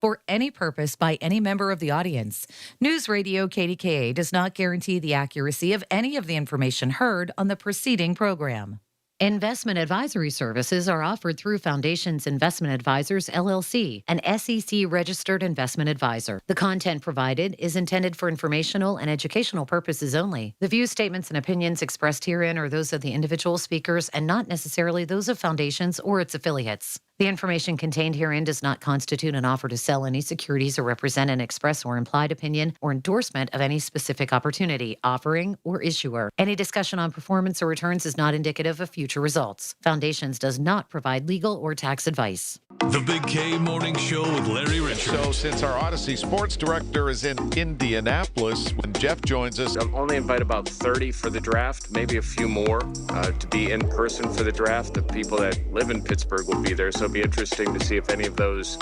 for any purpose by any member of the audience. News Radio KDKA does not guarantee the accuracy of any of the information heard on the preceding program. Investment advisory services are offered through Foundations Investment Advisors, LLC, an SEC-registered investment advisor. The content provided is intended for informational and educational purposes only. The views, statements, and opinions expressed herein are those of the individual speakers and not necessarily those of Foundations or its affiliates. The information contained herein does not constitute an offer to sell any securities or represent an express or implied opinion or endorsement of any specific opportunity, offering, or issuer. Any discussion on performance or returns is not indicative of future results. Foundations does not provide legal or tax advice. The Big K Morning Show with Larry Richert. So since our Odyssey sports director is in Indianapolis, when Jeff joins us, I'll only invite about 30 for the draft, maybe a few more to be in person for the draft. The people that live in Pittsburgh will be there, so it'll be interesting to see if any of those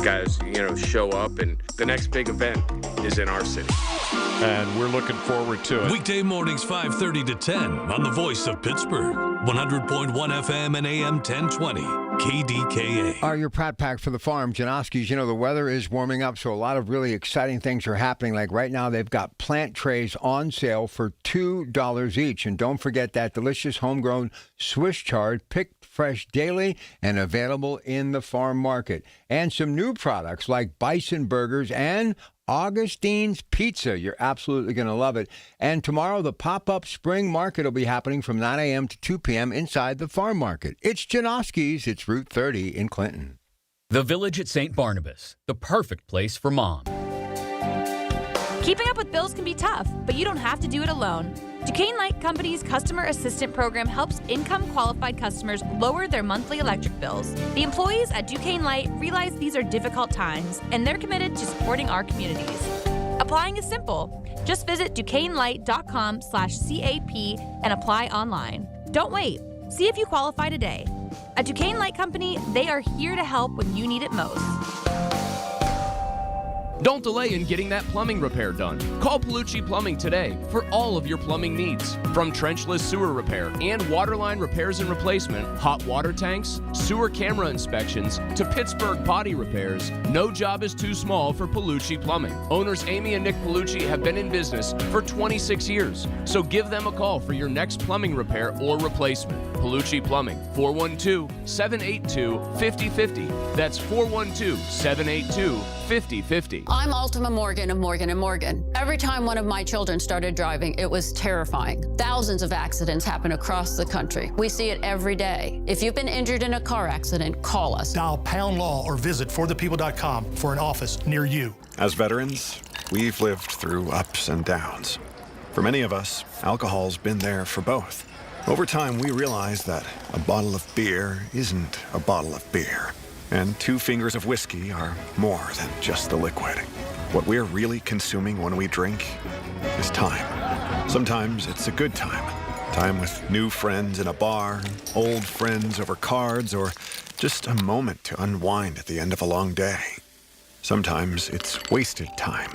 guys, show up. And the next big event is in our city. and we're looking forward to it. Weekday mornings 5:30 to 10 on the Voice of Pittsburgh, 100.1 FM and AM 1020, KDKA. Your Pratt Pack for the farm, Janoski's. The weather is warming up, so a lot of really exciting things are happening. Like right now, they've got plant trays on sale for $2 each. And don't forget that delicious homegrown Swiss chard, picked fresh daily and available in the farm market. And some new products like bison burgers and Augustine's Pizza. You're absolutely going to love it. And tomorrow, the pop-up spring market will be happening from 9 a.m. to 2 p.m. inside the farm market. It's Janoski's. It's Route 30 in Clinton. The Village at St. Barnabas, the perfect place for mom. Keeping up with bills can be tough, but you don't have to do it alone. Duquesne Light Company's Customer Assistant Program helps income-qualified customers lower their monthly electric bills. The employees at Duquesne Light realize these are difficult times, and they're committed to supporting our communities. Applying is simple. Just visit DuquesneLight.com/CAP and apply online. Don't wait. See if you qualify today. At Duquesne Light Company, they are here to help when you need it most. Don't delay in getting that plumbing repair done. Call Palucci Plumbing today for all of your plumbing needs. From trenchless sewer repair and waterline repairs and replacement, hot water tanks, sewer camera inspections, to Pittsburgh potty repairs, no job is too small for Palucci Plumbing. Owners Amy and Nick Palucci have been in business for 26 years, so give them a call for your next plumbing repair or replacement. Palucci Plumbing, 412-782-5050. That's 412-782-5050. I'm Ultima Morgan of Morgan & Morgan. Every time one of my children started driving, it was terrifying. Thousands of accidents happen across the country. We see it every day. If you've been injured in a car accident, call us. Dial #law or visit forthepeople.com for an office near you. As veterans, we've lived through ups and downs. For many of us, alcohol's been there for both. Over time, we realized that a bottle of beer isn't a bottle of beer. And 2 fingers of whiskey are more than just the liquid. What we're really consuming when we drink is time. Sometimes it's a good time. Time with new friends in a bar, old friends over cards, or just a moment to unwind at the end of a long day. Sometimes it's wasted time.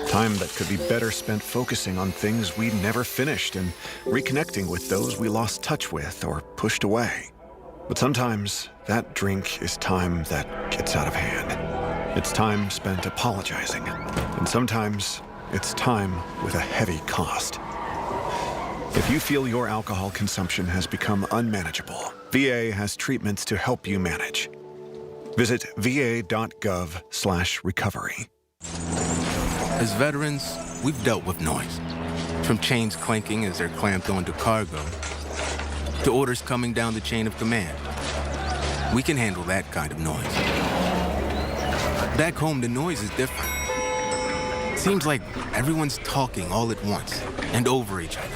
Time that could be better spent focusing on things we never finished and reconnecting with those we lost touch with or pushed away. But sometimes that drink is time that gets out of hand. It's time spent apologizing. And sometimes it's time with a heavy cost. If you feel your alcohol consumption has become unmanageable, VA has treatments to help you manage. Visit va.gov/recovery. As veterans, we've dealt with noise. From chains clanking as they're clamped onto cargo, to orders coming down the chain of command. We can handle that kind of noise. Back home, the noise is different. Seems like everyone's talking all at once and over each other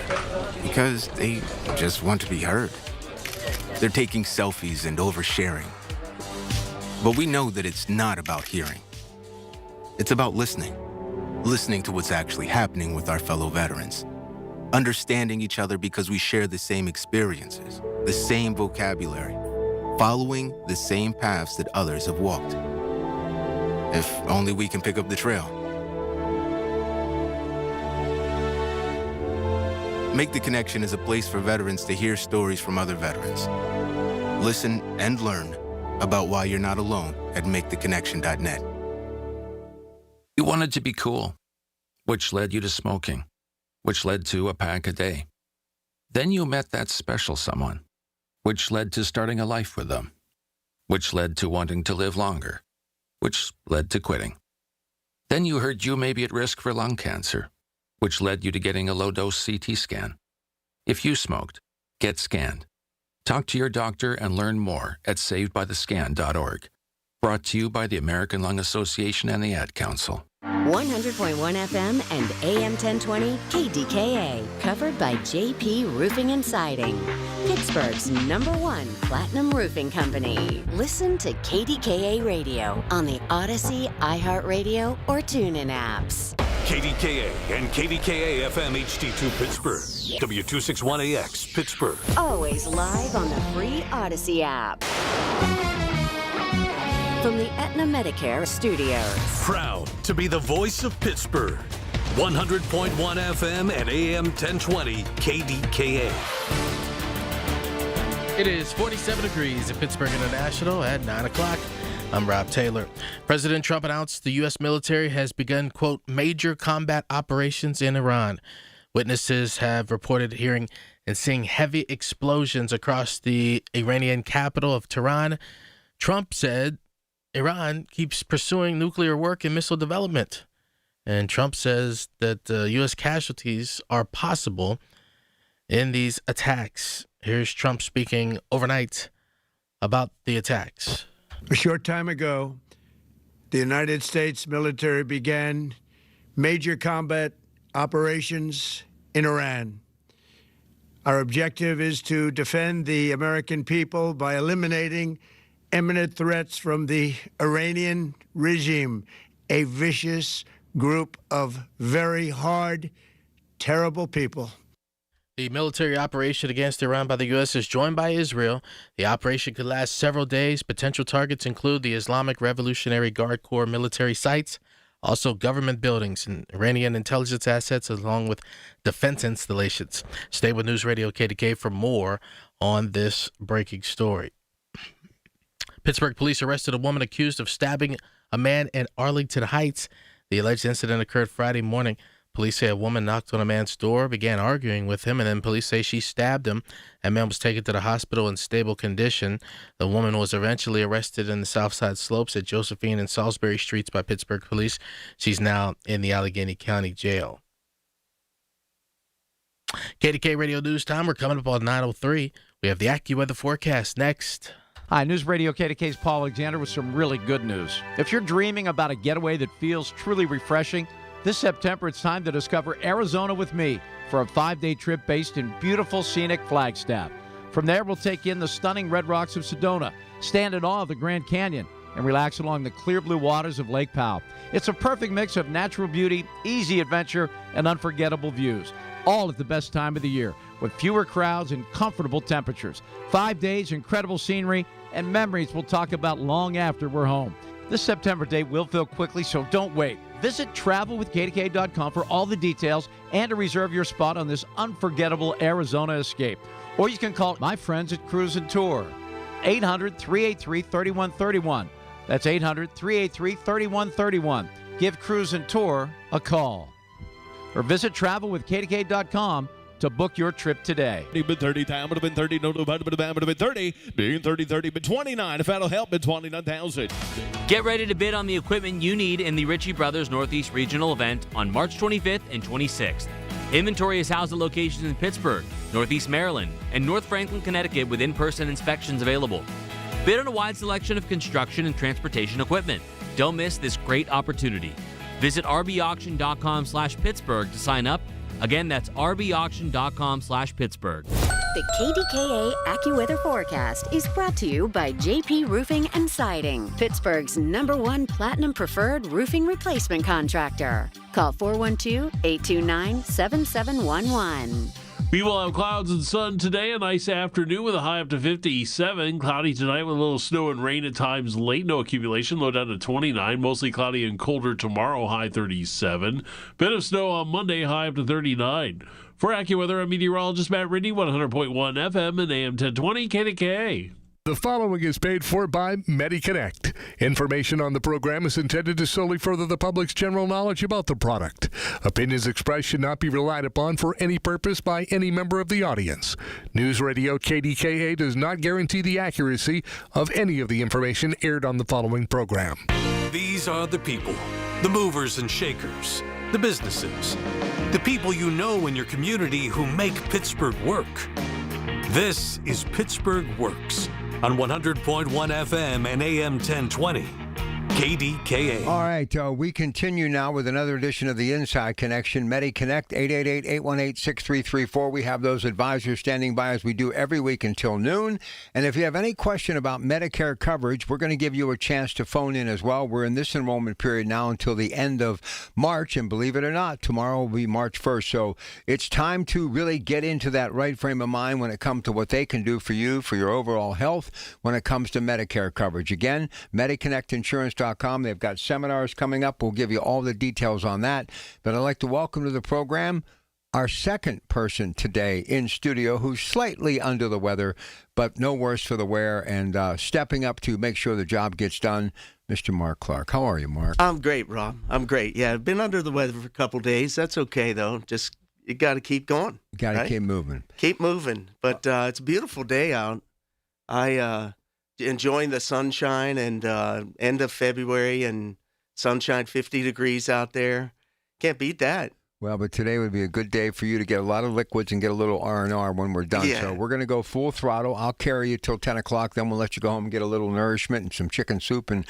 because they just want to be heard. They're taking selfies and oversharing. But we know that it's not about hearing. It's about listening. Listening to what's actually happening with our fellow veterans. Understanding each other because we share the same experiences, the same vocabulary, following the same paths that others have walked. If only we can pick up the trail. Make the Connection is a place for veterans to hear stories from other veterans. Listen and learn about why you're not alone at MakeTheConnection.net. You wanted to be cool, which led you to smoking, which led to a pack a day. Then you met that special someone, which led to starting a life with them, which led to wanting to live longer, which led to quitting. Then you heard you may be at risk for lung cancer, which led you to getting a low-dose CT scan. If you smoked, get scanned. Talk to your doctor and learn more at savedbythescan.org. Brought to you by the American Lung Association and the Ad Council. 100.1 FM and AM 1020 KDKA, covered by JP Roofing and Siding, Pittsburgh's #1 platinum roofing company. Listen to KDKA Radio on the Odyssey, iHeartRadio, or TuneIn apps. KDKA and KDKA-FM HD2 Pittsburgh. W261AX Pittsburgh. Always live on the free Odyssey app. From the Aetna Medicare studios. Proud to be the voice of Pittsburgh. 100.1 FM and AM 1020 KDKA. It is 47 degrees at Pittsburgh International at 9 o'clock. I'm Rob Taylor. President Trump announced the U.S. military has begun, quote, major combat operations in Iran. Witnesses have reported hearing and seeing heavy explosions across the Iranian capital of Tehran. Trump said Iran keeps pursuing nuclear work and missile development. And Trump says that U.S. casualties are possible in these attacks. Here's Trump speaking overnight about the attacks. A short time ago, the United States military began major combat operations in Iran. Our objective is to defend the American people by eliminating imminent threats from the Iranian regime, a vicious group of very hard, terrible people. The military operation against Iran by the U.S. is joined by Israel. The operation could last several days. Potential targets include the Islamic Revolutionary Guard Corps military sites, also government buildings and Iranian intelligence assets, along with defense installations. Stay with News Radio KDK for more on this breaking story. Pittsburgh police arrested a woman accused of stabbing a man in Arlington Heights. The alleged incident occurred Friday morning. Police say a woman knocked on a man's door, began arguing with him, and then police say she stabbed him. A man was taken to the hospital in stable condition. The woman was eventually arrested in the Southside Slopes at Josephine and Salisbury Streets by Pittsburgh police. She's now in the Allegheny County Jail. KDK Radio News Time. We're coming up on 9:03. We have the AccuWeather forecast next. Hi, News Radio KDK's Paul Alexander with some really good news. If you're dreaming about a getaway that feels truly refreshing, this September it's time to discover Arizona with me for a 5-day trip based in beautiful scenic Flagstaff. From there, we'll take in the stunning red rocks of Sedona, stand in awe of the Grand Canyon, and relax along the clear blue waters of Lake Powell. It's a perfect mix of natural beauty, easy adventure, and unforgettable views, all at the best time of the year, with fewer crowds and comfortable temperatures. 5 days, incredible scenery, and memories we'll talk about long after we're home. This September date will fill quickly, so don't wait. Visit travelwithkdka.com for all the details and to reserve your spot on this unforgettable Arizona escape. Or you can call my friends at Cruise and Tour, 800-383-3131. That's 800-383-3131. Give Cruise and Tour a call. Or visit travelwithkdka.com to book your trip today. Been 30, time would have been 30, no, would have been 30, being 30, been 29, if that'll help, been 29,000. Get ready to bid on the equipment you need in the Ritchie Brothers Northeast Regional event on March 25th and 26th. Inventory is housed at locations in Pittsburgh, Northeast Maryland, and North Franklin, Connecticut with in-person inspections available. Bid on a wide selection of construction and transportation equipment. Don't miss this great opportunity. Visit rbauction.com/Pittsburgh to sign up. Again, that's rbauction.com/Pittsburgh. The KDKA AccuWeather forecast is brought to you by JP Roofing and Siding, Pittsburgh's #1 platinum preferred roofing replacement contractor. Call 412-829-7711. We will have clouds and sun today, a nice afternoon with a high up to 57. Cloudy tonight with a little snow and rain at times late. No accumulation, low down to 29. Mostly cloudy and colder tomorrow, high 37. Bit of snow on Monday, high up to 39. For AccuWeather, I'm meteorologist Matt Ridney, 100.1 FM and AM 1020 KDKA. The following is paid for by MediConnect. Information on the program is intended to solely further the public's general knowledge about the product. Opinions expressed should not be relied upon for any purpose by any member of the audience. News Radio KDKA does not guarantee the accuracy of any of the information aired on the following program. These are the people, the movers and shakers, the businesses, the people you know in your community who make Pittsburgh work. This is Pittsburgh Works on 100.1 FM and AM 1020. KDKA. All right, we continue now with another edition of the Inside Connection. MediConnect, 888-818-6334. We have those advisors standing by as we do every week until noon. And if you have any question about Medicare coverage, we're going to give you a chance to phone in as well. We're in this enrollment period now until the end of March, and believe it or not, tomorrow will be March 1st. So it's time to really get into that right frame of mind when it comes to what they can do for you, for your overall health, when it comes to Medicare coverage. Again, MediConnectInsurance.com. They've got seminars coming up. We'll give you all the details on that. But I'd like to welcome to the program our second person today in studio who's slightly under the weather, but no worse for the wear, and stepping up to make sure the job gets done, Mr. Mark Clark. How are you, Mark? I'm great, Rob. I'm great. Yeah, I've been under the weather for a couple of days. That's okay, though. Just, you got to keep going. You got to right? keep moving. Keep moving. But it's a beautiful day out. Enjoying the sunshine and end of February and sunshine, 50 degrees out there. Can't beat that. Well, but today would be a good day for you to get a lot of liquids and get a little R&R when we're done. Yeah. So we're going to go full throttle. I'll carry you till 10 o'clock. Then we'll let you go home and get a little nourishment and some chicken soup and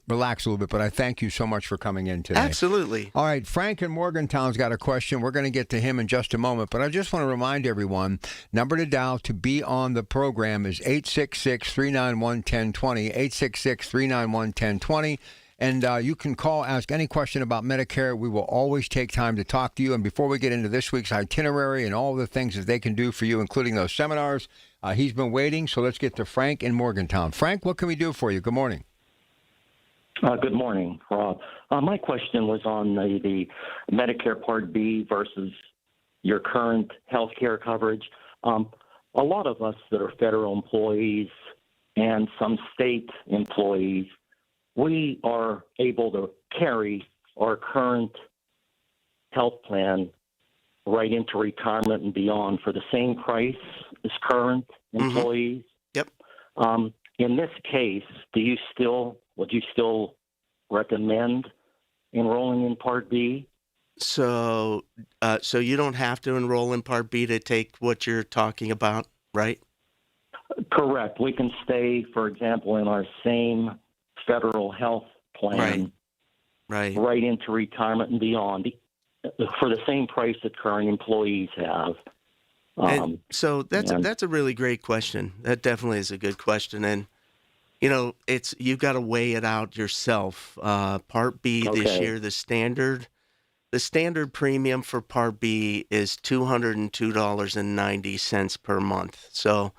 relax a little bit. But I thank you so much for coming in today. Absolutely. All right. Frank in Morgantown's got a question. We're going to get to him in just a moment. But I just want to remind everyone, number to dial to be on the program is 866-391-1020, 866-391-1020. And you can call, ask any question about Medicare. We will always take time to talk to you. And before we get into this week's itinerary and all the things that they can do for you, including those seminars, he's been waiting. So let's get to Frank in Morgantown. Frank, what can we do for you? Good morning. Good morning, Rob. My question was on the Medicare Part B versus your current health care coverage. A lot of us that are federal employees and some state employees, we are able to carry our current health plan right into retirement and beyond for the same price as current employees. Yep. In this case, would you still recommend enrolling in Part B? So you don't have to enroll in Part B to take what you're talking about, right? Correct. We can stay, for example, in our same federal health plan right into retirement and beyond for the same price that current employees have. And so that's a really great question. That definitely is a good question. And, you've got to weigh it out yourself. Part B this year, the standard premium for Part B is $202.90 per month. So,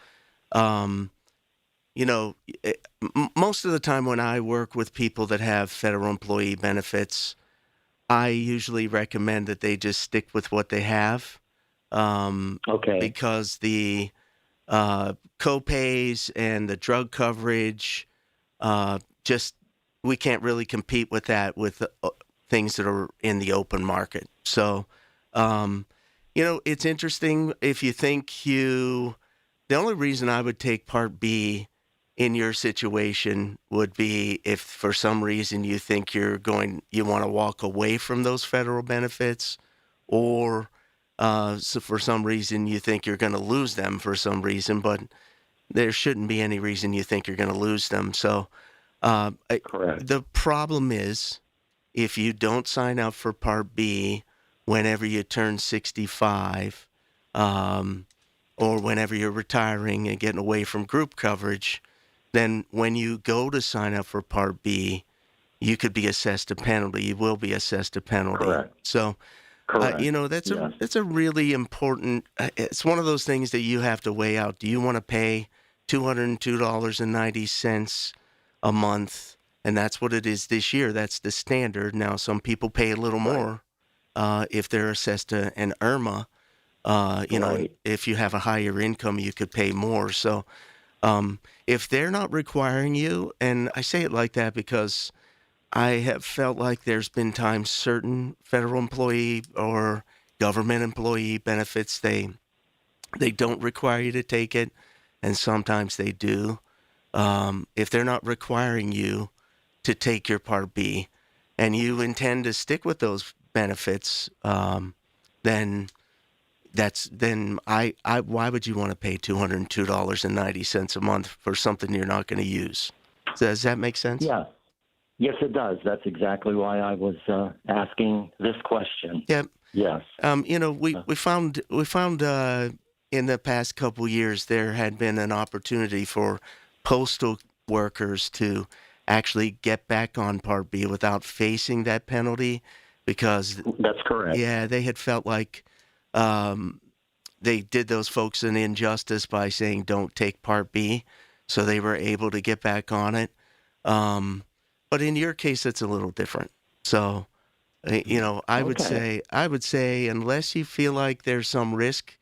most of the time when I work with people that have federal employee benefits, I usually recommend that they just stick with what they have. Because the co-pays and the drug coverage, we can't really compete with that with things that are in the open market. So, it's interesting if you think the only reason I would take Part B in your situation would be if for some reason you think you want to walk away from those federal benefits, or so for some reason you think you're going to lose them for some reason, but there shouldn't be any reason you think you're going to lose them. So correct. The problem is if you don't sign up for Part B whenever you turn 65, or whenever you're retiring and getting away from group coverage, then when you go to sign up for Part B, you could be assessed a penalty. You will be assessed a penalty. Correct. So, that's a really important. It's one of those things that you have to weigh out. Do you want to pay $202.90 a month, and that's what it is this year? That's the standard. Now, some people pay a little more if they're assessed an IRMA. If you have a higher income, you could pay more. So. If they're not requiring you, and I say it like that because I have felt like there's been times certain federal employee or government employee benefits, they don't require you to take it, and sometimes they do. If they're not requiring you to take your Part B and you intend to stick with those benefits, then why would you want to pay $202.90 a month for something you're not going to use? Does that make sense? Yeah. Yes, it does. That's exactly why I was asking this question. Yep. Yes. We found in the past couple years there had been an opportunity for postal workers to actually get back on Part B without facing that penalty, because that's correct. Yeah, they had felt like they did those folks an injustice by saying don't take Part B, so they were able to get back on it. But in your case, it's a little different. So, I would say unless you feel like there's some risk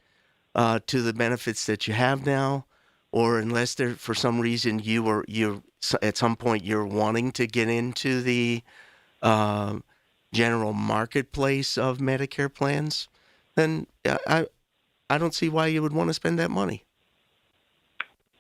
to the benefits that you have now, or unless there for some reason you at some point you're wanting to get into the general marketplace of Medicare plans, then I don't see why you would want to spend that money.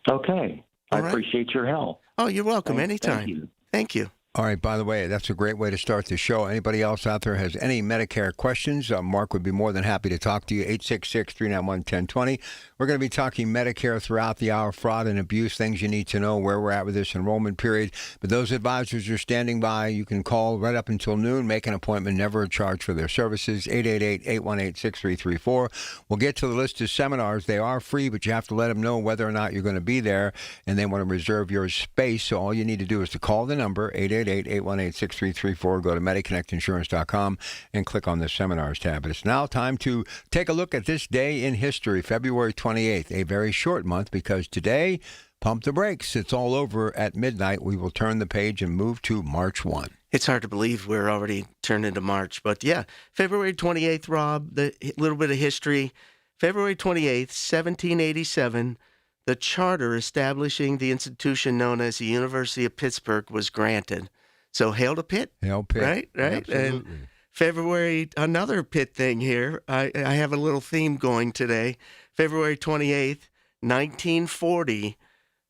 Okay. I appreciate your help. Oh, you're welcome. Anytime. Thank you. Thank you. All right, by the way, that's a great way to start the show. Anybody else out there has any Medicare questions? Mark would be more than happy to talk to you, 866-391-1020. We're going to be talking Medicare throughout the hour, fraud and abuse, things you need to know, where we're at with this enrollment period. But those advisors are standing by. You can call right up until noon, make an appointment, never a charge for their services, 888-818-6334. We'll get to the list of seminars. They are free, but you have to let them know whether or not you're going to be there, and they want to reserve your space. So all you need to do is to call the number, 888-818-6334. Go to MediConnectInsurance.com and click on the Seminars tab. But it's now time to take a look at this day in history, February 28th, a very short month, because today, pump the brakes. It's all over at midnight. We will turn the page and move to March 1. It's hard to believe we're already turned into March. But yeah, February 28th, Rob, the little bit of history. February 28th, 1787, the charter establishing the institution known as the University of Pittsburgh was granted. So hail to Pitt. Hail Pitt. Right? Absolutely. And February, another Pitt thing here. I have a little theme going today. February 28th, 1940,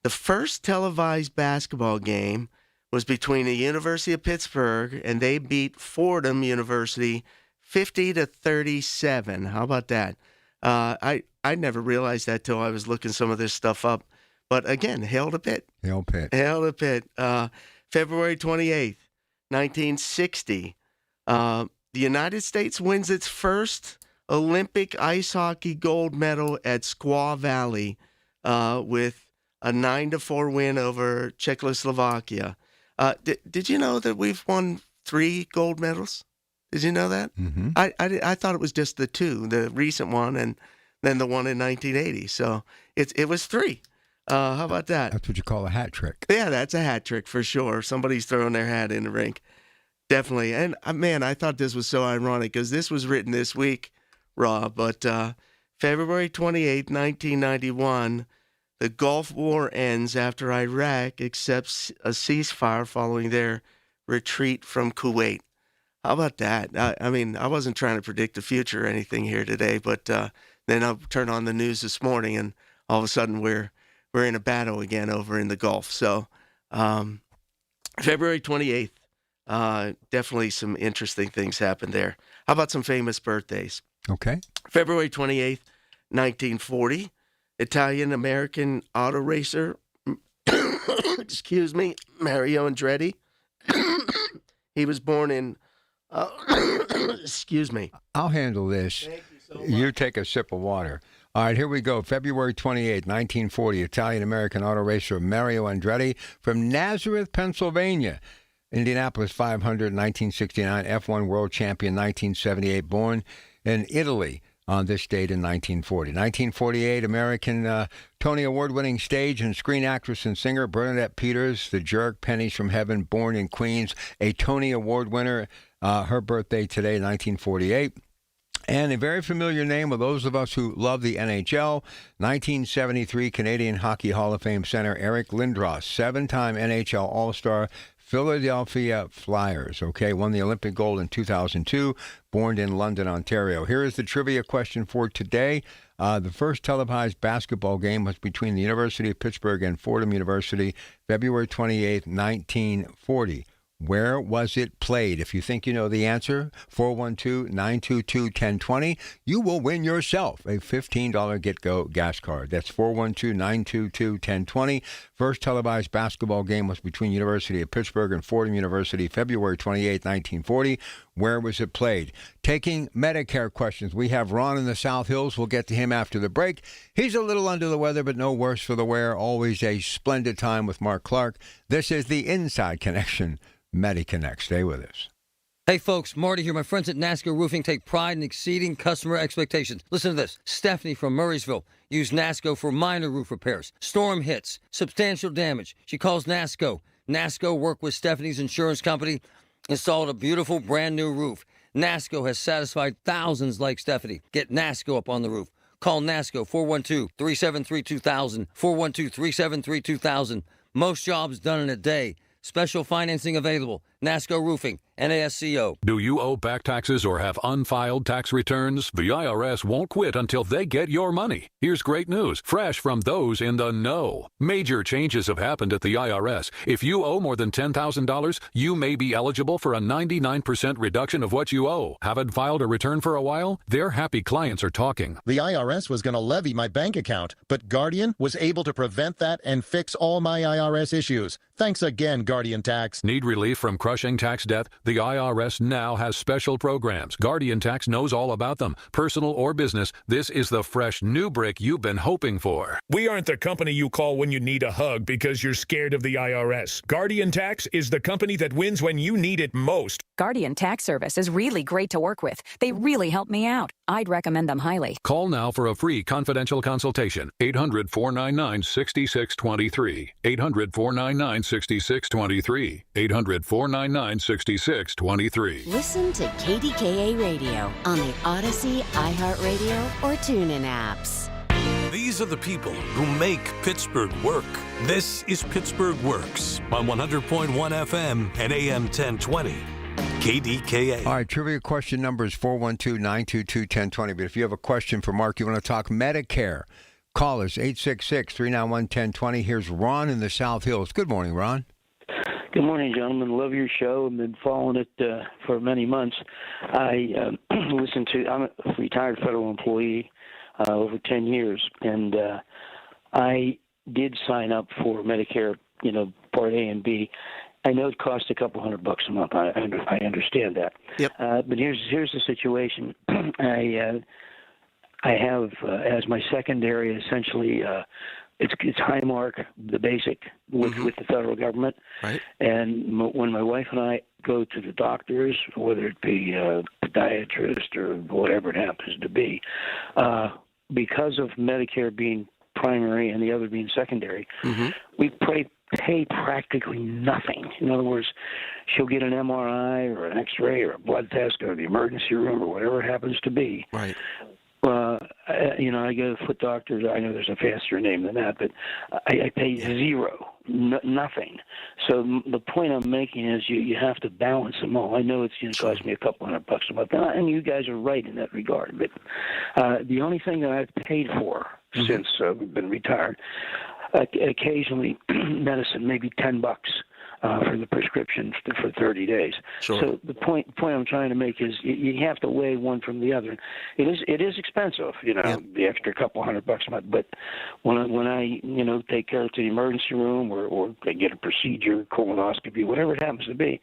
the first televised basketball game was between the University of Pittsburgh, and they beat Fordham University 50-37. How about that? I never realized that till I was looking some of this stuff up. But again, hail to Pitt. Hail Pitt. Hail to Pitt. February 28th, 1960, the United States wins its first Olympic ice hockey gold medal at Squaw Valley with a 9-4 win over Czechoslovakia. Did you know that we've won 3 gold medals? Did you know that? Mm-hmm. I thought it was just the 2, the recent one and then the one in 1980. So it was 3. How about that? That's what you call a hat trick. Yeah, that's a hat trick for sure. Somebody's throwing their hat in the rink. Definitely. And man, I thought this was so ironic because this was written this week, Rob. But February 28, 1991, the Gulf War ends after Iraq accepts a ceasefire following their retreat from Kuwait. How about that? I mean, I wasn't trying to predict the future or anything here today, but then I turned on the news this morning, and all of a sudden we're in a battle again over in the Gulf. So February 28th, definitely some interesting things happened there. How about some famous birthdays? Okay. February 28th, 1940, Italian-American auto racer, excuse me, Mario Andretti. He was born in, excuse me. I'll handle this. Thank you so much. You take a sip of water. All right, here we go. February 28, 1940, Italian-American auto racer Mario Andretti from Nazareth, Pennsylvania. Indianapolis 500, 1969, F1 world champion, 1978, born in Italy on this date in 1940. 1948, American Tony Award-winning stage and screen actress and singer Bernadette Peters, the jerk, Pennies from Heaven, born in Queens, a Tony Award winner. Her birthday today, 1948. And a very familiar name with those of us who love the NHL, 1973 Canadian Hockey Hall of Fame center Eric Lindros, 7-time NHL All-Star, Philadelphia Flyers, okay, won the Olympic gold in 2002, born in London, Ontario. Here is the trivia question for today. The first televised basketball game was between the University of Pittsburgh and Fordham University, February 28, 1940. Where was it played? If you think you know the answer, 412-922-1020, you will win yourself a $15 Get-Go gas card. That's 412-922-1020. First televised basketball game was between University of Pittsburgh and Fordham University, February 28, 1940. Where was it played? Taking Medicare questions. We have Ron in the South Hills. We'll get to him after the break. He's a little under the weather, but no worse for the wear. Always a splendid time with Mark Clark. This is the Inside Connection. MediConnect. Stay with us. Hey folks, Marty here. My friends at NASCO Roofing take pride in exceeding customer expectations. Listen to this. Stephanie from Murraysville used NASCO for minor roof repairs. Storm hits, substantial damage. She calls NASCO. NASCO worked with Stephanie's insurance company, installed a beautiful brand new roof. NASCO has satisfied thousands like Stephanie. Get NASCO up on the roof. Call NASCO 412-373-2000, 412-373-2000. Most jobs done in a day. Special financing available. NASCO Roofing, NASCO. Do you owe back taxes or have unfiled tax returns? The IRS won't quit until they get your money. Here's great news, fresh from those in the know. Major changes have happened at the IRS. If you owe more than $10,000, you may be eligible for a 99% reduction of what you owe. Haven't filed a return for a while? Their happy clients are talking. The IRS was going to levy my bank account, but Guardian was able to prevent that and fix all my IRS issues. Thanks again, Guardian Tax. Need relief from crushing tax debt? The IRS now has special programs. Guardian Tax knows all about them. Personal or business, this is the fresh new brick you've been hoping for. We aren't the company you call when you need a hug because you're scared of the IRS. Guardian Tax is the company that wins when you need it most. Guardian Tax Service is really great to work with. They really help me out. I'd recommend them highly. Call now for a free confidential consultation. 800-499-6623. 800-499-6623. 800-499-6623. Listen to KDKA Radio on the Odyssey, iHeartRadio, or TuneIn apps. These are the people who make Pittsburgh work. This is Pittsburgh Works on 100.1 FM and AM 1020. KDKA. All right, trivia question number is 412-922-1020. But if you have a question for Mark, you want to talk Medicare, call us 866-391-1020. Here's Ron in the South Hills. Good morning, Ron. Good morning, gentlemen. Love your show. I've been following it for many months. I'm a retired federal employee over 10 years, and I did sign up for Medicare, Part A and B. I know it costs a couple $100 a month. I understand that. Yep. But here's the situation. I have as my secondary essentially it's Highmark, the basic with the federal government. Right. And when my wife and I go to the doctors, whether it be a podiatrist or whatever it happens to be, because of Medicare being primary and the other being secondary, we pay practically nothing. In other words, she'll get an MRI or an X-ray or a blood test or the emergency room or whatever it happens to be. Right. I go to foot doctors. I know there's a fancier name than that, but I pay zero, nothing. So the point I'm making is you have to balance them all. I know it's going to cost me a couple $100 a month, and you guys are right in that regard. But the only thing that I've paid for since we've been retired, occasionally medicine, maybe $10 for the prescription for 30 days. Sure. So the point I'm trying to make is you have to weigh one from the other. It is expensive, the extra couple $100 a month. But when I take care to the emergency room or I get a procedure, colonoscopy, whatever it happens to be,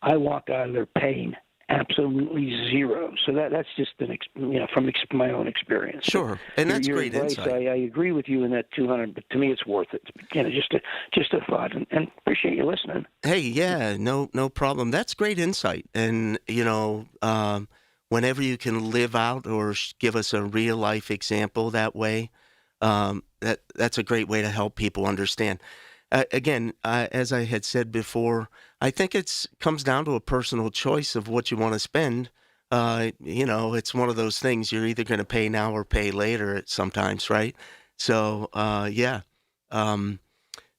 I walk out of there paying absolutely zero. So that's just from my own experience. Sure, and that's your great advice, insight. I agree with you in that 200, but to me it's worth it. Just a thought, and appreciate you listening. Hey, yeah, no problem. That's great insight, and whenever you can live out or give us a real life example that way, that's a great way to help people understand. Again, as I had said before, I think it comes down to a personal choice of what you want to spend it's one of those things you're either going to pay now or pay later sometimes, right? So,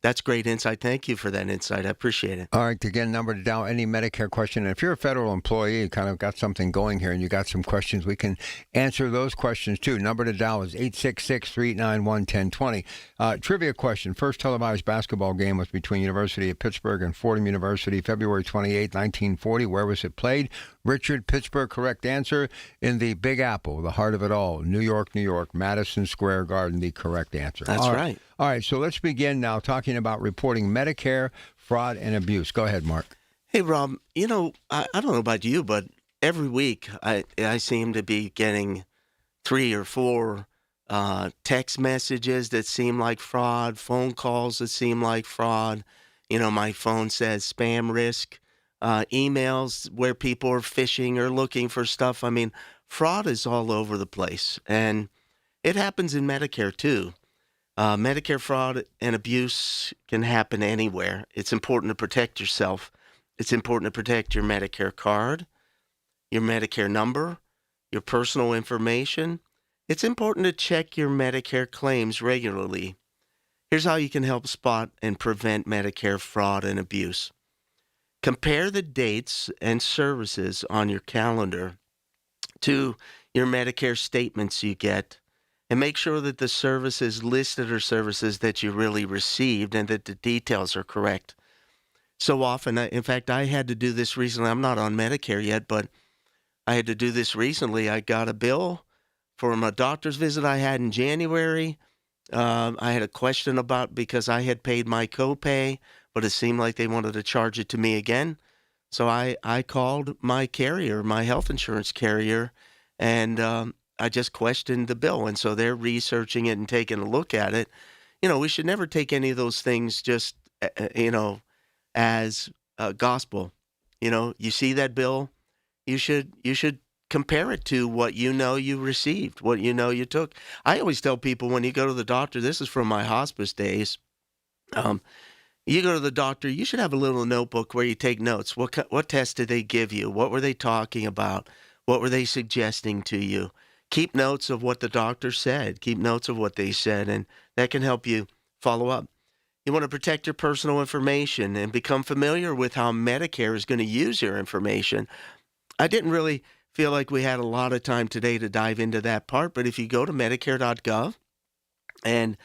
that's great insight. Thank you for that insight. I appreciate it. All right, again, number to dial any Medicare question. And if you're a federal employee, you kind of got something going here and you got some questions, we can answer those questions too. Number to dial is 866-391-1020. Trivia question. First televised basketball game was between University of Pittsburgh and Fordham University, February 28, 1940. Where was it played? Richard, Pittsburgh, correct answer. In the Big Apple, the heart of it all. New York, New York, Madison Square Garden, the correct answer. That's right. All right, so let's begin now talking about reporting Medicare fraud and abuse. Go ahead, Mark. Hey, Rob, I don't know about you, but every week I seem to be getting 3 or 4 text messages that seem like fraud, phone calls that seem like fraud. My phone says spam risk, emails where people are phishing or looking for stuff. I mean, fraud is all over the place, and it happens in Medicare too. Medicare fraud and abuse can happen anywhere. It's important to protect yourself. It's important to protect your Medicare card, your Medicare number, your personal information. It's important to check your Medicare claims regularly. Here's how you can help spot and prevent Medicare fraud and abuse. Compare the dates and services on your calendar to your Medicare statements you get, and make sure that the services listed are services that you really received and that the details are correct. So often, in fact, I had to do this recently. I'm not on Medicare yet, but I had to do this recently. I got a bill from a doctor's visit I had in January. I had a question about because I had paid my copay, but it seemed like they wanted to charge it to me again. So I called my carrier, my health insurance carrier, and I just questioned the bill, and so they're researching it and taking a look at it. We should never take any of those things just, as gospel. You see that bill, you should compare it to what you received, what you took. I always tell people when you go to the doctor, this is from my hospice days, you go to the doctor, you should have a little notebook where you take notes. What test did they give you? What were they talking about? What were they suggesting to you? Keep notes of what the doctor said. Keep notes of what they said, and that can help you follow up. You want to protect your personal information and become familiar with how Medicare is going to use your information. I didn't really feel like we had a lot of time today to dive into that part, but if you go to Medicare.gov and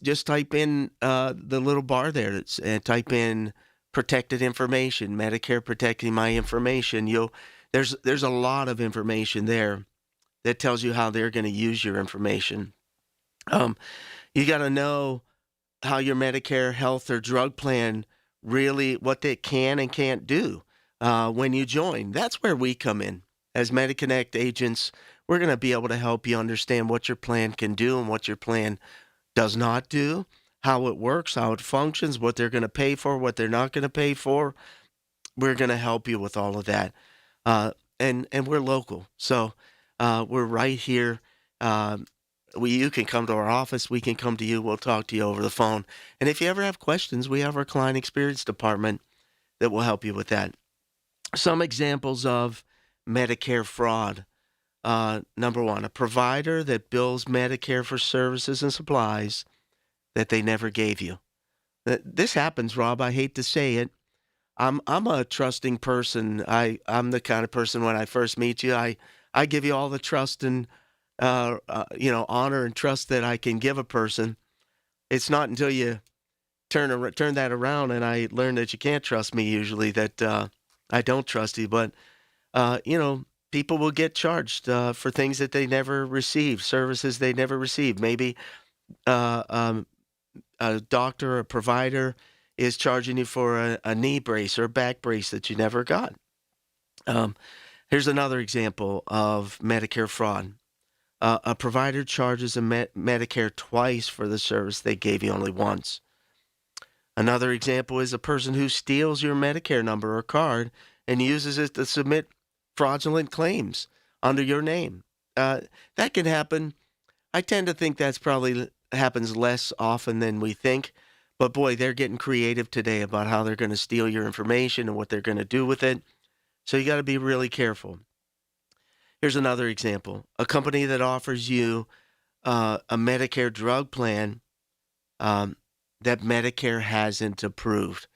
just type in the little bar there and type in protected information, Medicare protecting my information, there's a lot of information there that tells you how they're going to use your information. You got to know how your Medicare health or drug plan really, what they can and can't do when you join. That's where we come in. As MediConnect agents, we're going to be able to help you understand what your plan can do and what your plan does not do, how it works, how it functions, what they're going to pay for, what they're not going to pay for. We're going to help you with all of that. And we're local. So we're right here. You can come to our office. We can come to you. We'll talk to you over the phone. And if you ever have questions, we have our client experience department that will help you with that. Some examples of Medicare fraud. Number one, a provider that bills Medicare for services and supplies that they never gave you. This happens, Rob. I hate to say it. I'm a trusting person. I'm the kind of person when I first meet you, I give you all the trust and honor and trust that I can give a person. It's not until you turn that around and I learn that you can't trust me usually that I don't trust you. But people will get charged for things that they never received, services they never received. Maybe a doctor or a provider is charging you for a knee brace or a back brace that you never got. Here's another example of Medicare fraud. A provider charges Medicare twice for the service they gave you only once. Another example is a person who steals your Medicare number or card and uses it to submit fraudulent claims under your name. That can happen. I tend to think that's probably happens less often than we think. But boy, they're getting creative today about how they're going to steal your information and what they're going to do with it. So you got to be really careful. Here's another example. A company that offers you a Medicare drug plan that Medicare hasn't approved.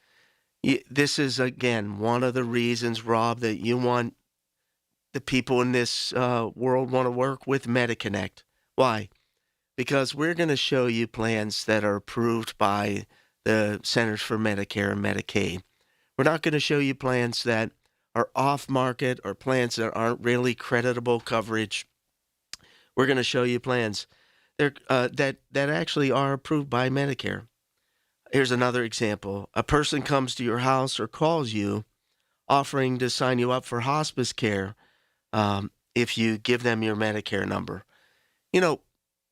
This is, again, one of the reasons, Rob, that you want the people in this world want to work with MediConnect. Why? Because we're going to show you plans that are approved by the Centers for Medicare and Medicaid. We're not going to show you plans that are off-market or plans that aren't really creditable coverage. We're going to show you plans that actually are approved by Medicare. Here's another example. A person comes to your house or calls you offering to sign you up for hospice care if you give them your Medicare number. You know,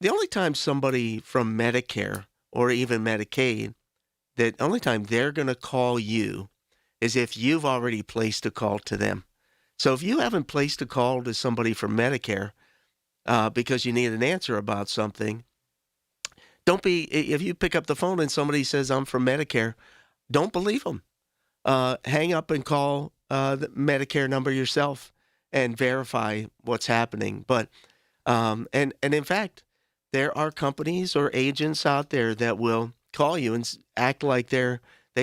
the only time somebody from Medicare or even Medicaid, the only time they're going to call you is if you've already placed a call to them. So if you haven't placed a call to somebody from Medicare because you need an answer about something, if you pick up the phone and somebody says, I'm from Medicare, don't believe them. Hang up and call the Medicare number yourself and verify what's happening. But, and in fact, there are companies or agents out there that will call you and act like they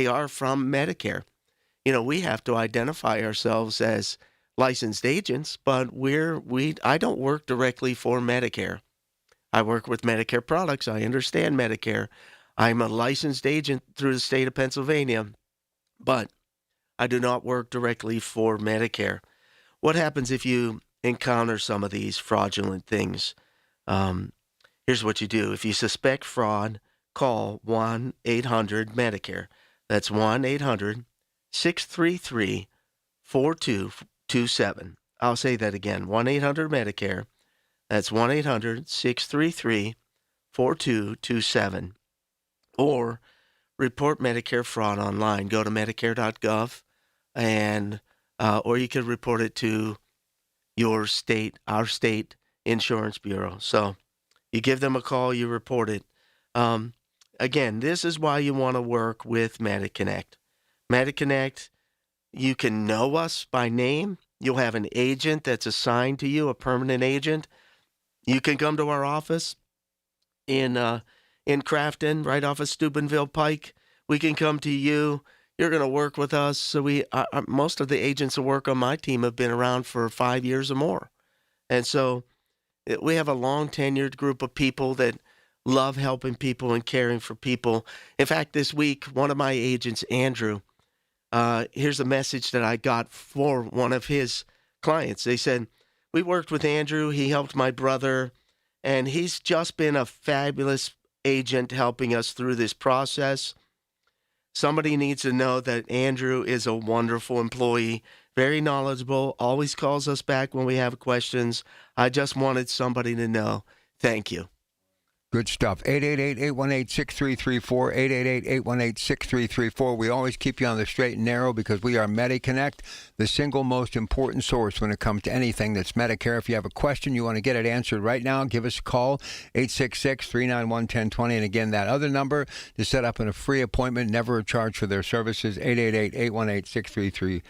are from Medicare. You know, we have to identify ourselves as licensed agents, but I don't work directly for Medicare. I work with Medicare products. I understand Medicare. I'm a licensed agent through the state of Pennsylvania, but I do not work directly for Medicare. What happens if you encounter some of these fraudulent things? Here's what you do. If you suspect fraud, call 1-800-MEDICARE. That's 1-800-633-4227. I'll say that again, 1-800-MEDICARE. That's 1-800-633-4227. Or report Medicare fraud online. Go to Medicare.gov, and or you can report it to our state insurance bureau. So you give them a call, you report it. Again, this is why you want to work with MediConnect. MediConnect, you can know us by name. You'll have an agent that's assigned to you, a permanent agent. You can come to our office in Crafton, right off of Steubenville Pike. We can come to you. You're going to work with us. So most of the agents that work on my team have been around for 5 years or more. And so we have a long-tenured group of people that love helping people and caring for people. In fact, this week, one of my agents, Andrew, here's a message that I got for one of his clients. They said, we worked with Andrew. He helped my brother, and he's just been a fabulous agent helping us through this process. Somebody needs to know that Andrew is a wonderful employee, very knowledgeable, always calls us back when we have questions. I just wanted somebody to know. Thank you. Good stuff. 888-818-6334, 888-818-6334. We always keep you on the straight and narrow because we are MediConnect, the single most important source when it comes to anything that's Medicare. If you have a question, you want to get it answered right now, give us a call, 866-391-1020. And again, that other number to set up a free appointment, never a charge for their services, 888-818-6334.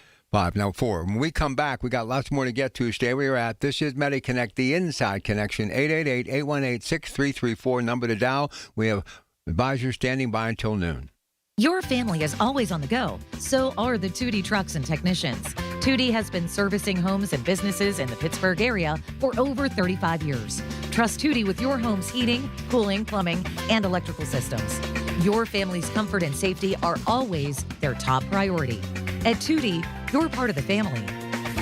Now, when we come back, we got lots more to get to. Stay where you're at. This is MediConnect, the Inside Connection, 888-818-6334, number to dial. We have advisors standing by until noon. Your family is always on the go. So are the Tootie trucks and technicians. Tootie has been servicing homes and businesses in the Pittsburgh area for over 35 years. Trust Tootie with your home's heating, cooling, plumbing, and electrical systems. Your family's comfort and safety are always their top priority. At Tootie, you're part of the family.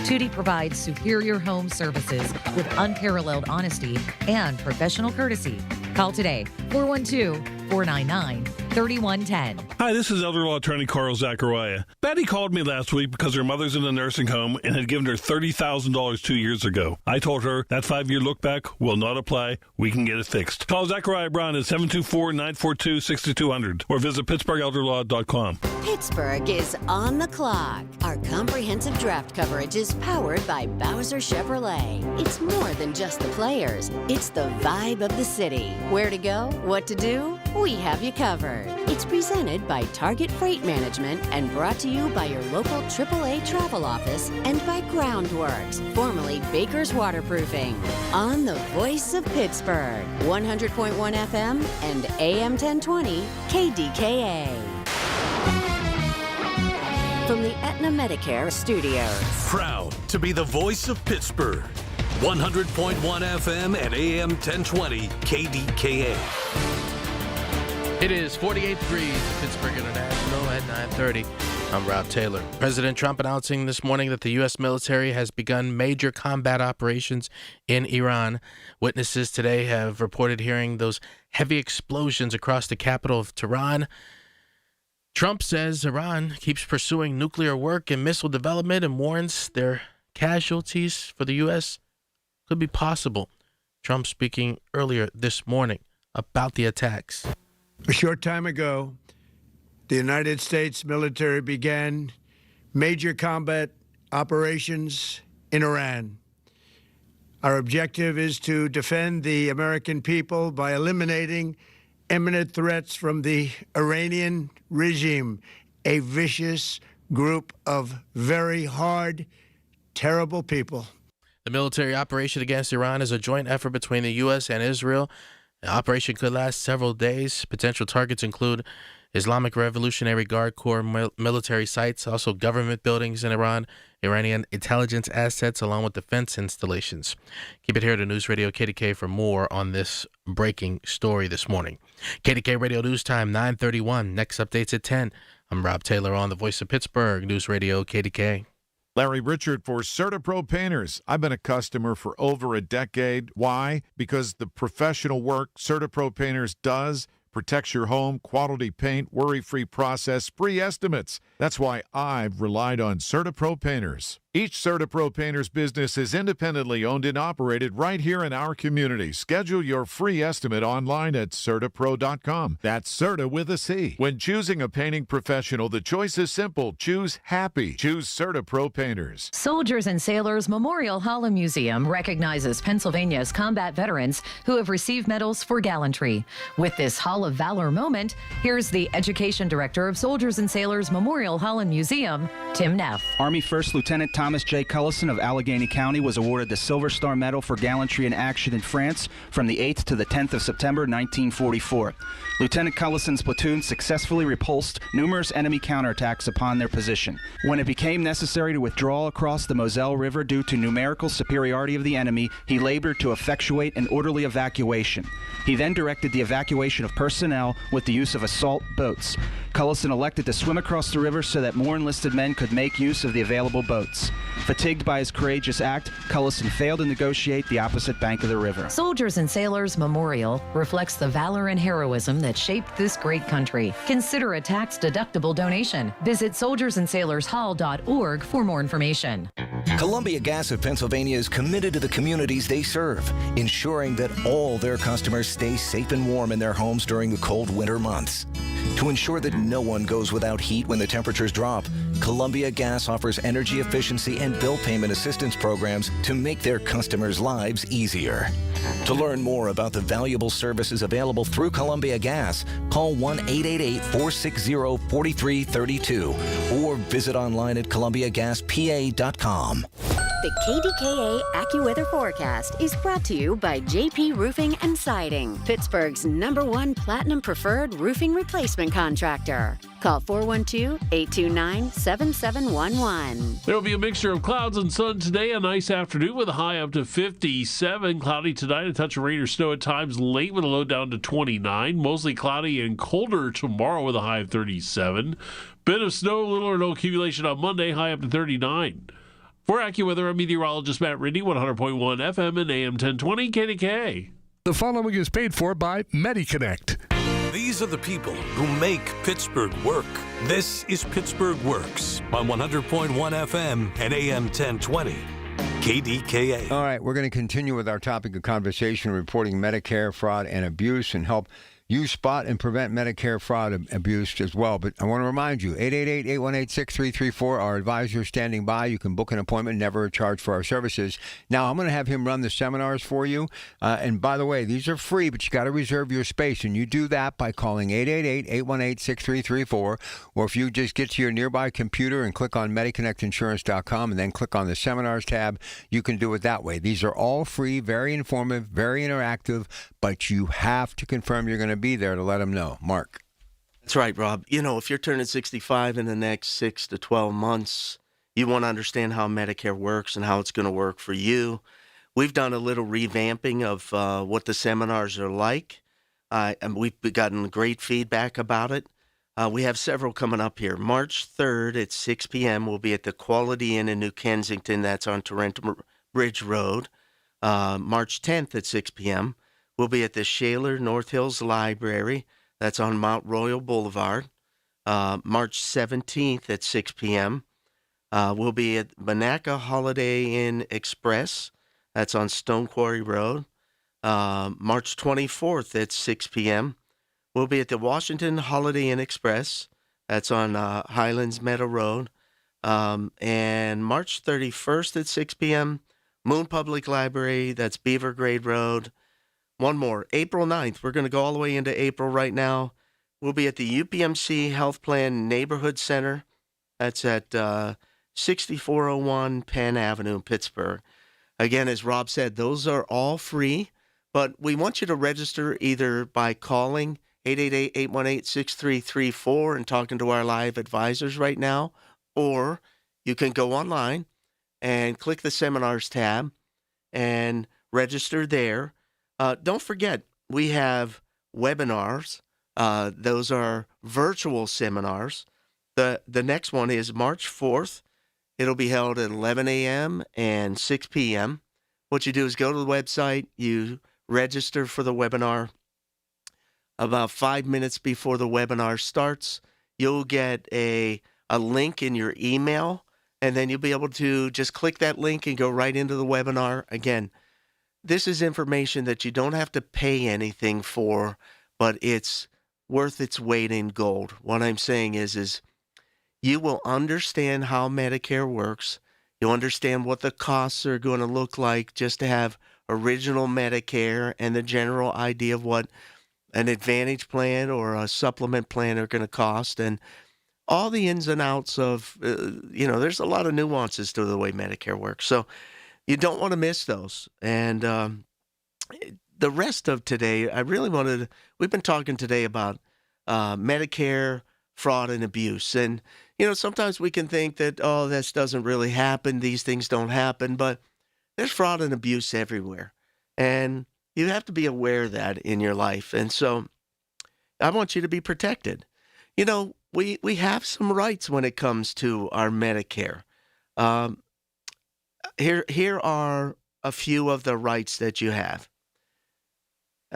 Tootie provides superior home services with unparalleled honesty and professional courtesy. Call today, 412-499-3110. Hi, this is elder law attorney Carl Zachariah. Betty called me last week because her mother's in a nursing home and had given her $30,000 2 years ago. I told her that 5-year look back will not apply. We can get it fixed. Call Zachariah Brown at 724-942-6200 or visit PittsburghElderLaw.com. Pittsburgh is on the clock. Our comprehensive draft coverage is powered by Bowser Chevrolet. It's more than just the players. It's the vibe of the city. Where to go? What to do? we have you covered. It's presented by Target Freight Management and brought to you by your local AAA travel office and by Groundworks, formerly Baker's Waterproofing, on the voice of Pittsburgh, 100.1 FM and AM 1020 KDKA. From the Aetna Medicare Studios. Proud to be the voice of Pittsburgh. 100.1 FM and AM 1020 KDKA. It is 48 degrees at Pittsburgh International at 9:30. I'm Rob Taylor. President Trump announcing this morning that the U.S. military has begun major combat operations in Iran. Witnesses today have reported hearing those heavy explosions across the capital of Tehran. Trump says Iran keeps pursuing nuclear work and missile development and warns their casualties for the U.S. could be possible. Trump speaking earlier this morning about the attacks. A short time ago, the United States military began major combat operations in Iran. Our objective is to defend the American people by eliminating imminent threats from the Iranian regime, a vicious group of very hard, terrible people. The military operation against Iran is a joint effort between the U.S. and Israel. The operation could last several days. Potential targets include Islamic Revolutionary Guard Corps military sites, also government buildings in Iran, Iranian intelligence assets, along with defense installations. Keep it here to News Radio KDK for more on this breaking story this morning. KDK Radio News Time, 9:31. Next updates at 10. I'm Rob Taylor on the Voice of Pittsburgh, News Radio KDK. Larry Richard for CertaPro Painters. I've been a customer for over a decade. Why? Because the professional work CertaPro Painters does protects your home, quality paint, worry-free process, free estimates. That's why I've relied on CertaPro Painters. Each CertaPro Painters business is independently owned and operated right here in our community. Schedule your free estimate online at CertaPro.com. That's Certa with a C. When choosing a painting professional, the choice is simple. Choose happy. Choose CertaPro Painters. Soldiers and Sailors Memorial Hall and Museum recognizes Pennsylvania's combat veterans who have received medals for gallantry. With this Hall of Valor moment, here's the Education Director of Soldiers and Sailors Memorial Hall and Museum, Tim Neff. Army First Lieutenant Thomas J. Cullison of Allegheny County was awarded the Silver Star Medal for gallantry in action in France from the 8th to the 10th of September 1944. Lieutenant Cullison's platoon successfully repulsed numerous enemy counterattacks upon their position. When it became necessary to withdraw across the Moselle River due to numerical superiority of the enemy, he labored to effectuate an orderly evacuation. He then directed the evacuation of personnel with the use of assault boats. Cullison elected to swim across the river so that more enlisted men could make use of the available boats. Fatigued by his courageous act, Cullison failed to negotiate the opposite bank of the river. Soldiers and Sailors Memorial reflects the valor and heroism that shaped this great country. Consider a tax-deductible donation. Visit soldiersandsailorshall.org for more information. Columbia Gas of Pennsylvania is committed to the communities they serve, ensuring that all their customers stay safe and warm in their homes during the cold winter months. To ensure that no one goes without heat when the temperatures drop, Columbia Gas offers energy efficiency and bill payment assistance programs to make their customers' lives easier. To learn more about the valuable services available through Columbia Gas, call 1-888-460-4332 or visit online at columbiagaspa.com. The KDKA AccuWeather forecast is brought to you by JP Roofing and Siding, Pittsburgh's #1 Platinum Preferred Roofing Replacement Contractor. Call 412-829-7711. There will be a mixture of clouds and sun today, a nice afternoon with a high up to 57. Cloudy tonight, a touch of rain or snow at times late with a low down to 29. Mostly cloudy and colder tomorrow with a high of 37. Bit of snow, little or no accumulation on Monday, high up to 39. For AccuWeather, I'm meteorologist Matt Ridney, 100.1 FM and AM 1020 KDKA. The following is paid for by MediConnect. These are the people who make Pittsburgh work. This is Pittsburgh Works on 100.1 FM and AM 1020 KDKA. All right, we're going to continue with our topic of conversation, reporting Medicare fraud and abuse, and help you spot and prevent Medicare fraud abuse as well. But I want to remind you, 888-818-6334, our advisor is standing by. You can book an appointment, never a charge for our services. Now, I'm going to have him run the seminars for you. And by the way, these are free, but you got to reserve your space. And you do that by calling 888-818-6334. Or if you just get to your nearby computer and click on MediConnectInsurance.com and then click on the seminars tab, you can do it that way. These are all free, very informative, very interactive, but you have to confirm you're going to be there to let them know. Mark. That's right, Rob. If you're turning 65 in the next 6 to 12 months, you want to understand how Medicare works and how it's going to work for you. We've done a little revamping of what the seminars are like, and we've gotten great feedback about it. We have several coming up here. March 3rd at 6 p.m. we'll be at the Quality Inn in New Kensington. That's on Torrento Bridge Road. March 10th at 6 p.m. we'll be at the Shaler North Hills Library. That's on Mount Royal Boulevard. March 17th at 6 p.m. We'll be at Monaca Holiday Inn Express. That's on Stone Quarry Road. March 24th at 6 p.m. we'll be at the Washington Holiday Inn Express. That's on Highlands Meadow Road. And March 31st at 6 p.m., Moon Public Library. That's Beaver Grade Road. One more, April 9th. We're going to go all the way into April right now. We'll be at the UPMC Health Plan Neighborhood Center. That's at 6401 Penn Avenue in Pittsburgh. Again, as Rob said, those are all free, but we want you to register either by calling 888-818-6334 and talking to our live advisors right now, or you can go online and click the seminars tab and register there. Don't forget, we have webinars. Those are virtual seminars. The next one is March 4th. It'll be held at 11 a.m. and 6 p.m. What you do is go to the website, you register for the webinar. About 5 minutes before the webinar starts, you'll get a link in your email, and then you'll be able to just click that link and go right into the webinar. Again, this is information that you don't have to pay anything for, but it's worth its weight in gold. What I'm saying is you will understand how Medicare works. You'll understand what the costs are going to look like just to have original Medicare and the general idea of what an Advantage plan or a supplement plan are going to cost, and all the ins and outs of, there's a lot of nuances to the way Medicare works. So you don't want to miss those. And the rest of today, we've been talking today about Medicare fraud and abuse. And, sometimes we can think that, this doesn't really happen. These things don't happen. But there's fraud and abuse everywhere. And you have to be aware of that in your life. And so I want you to be protected. We have some rights when it comes to our Medicare. Here are a few of the rights that you have.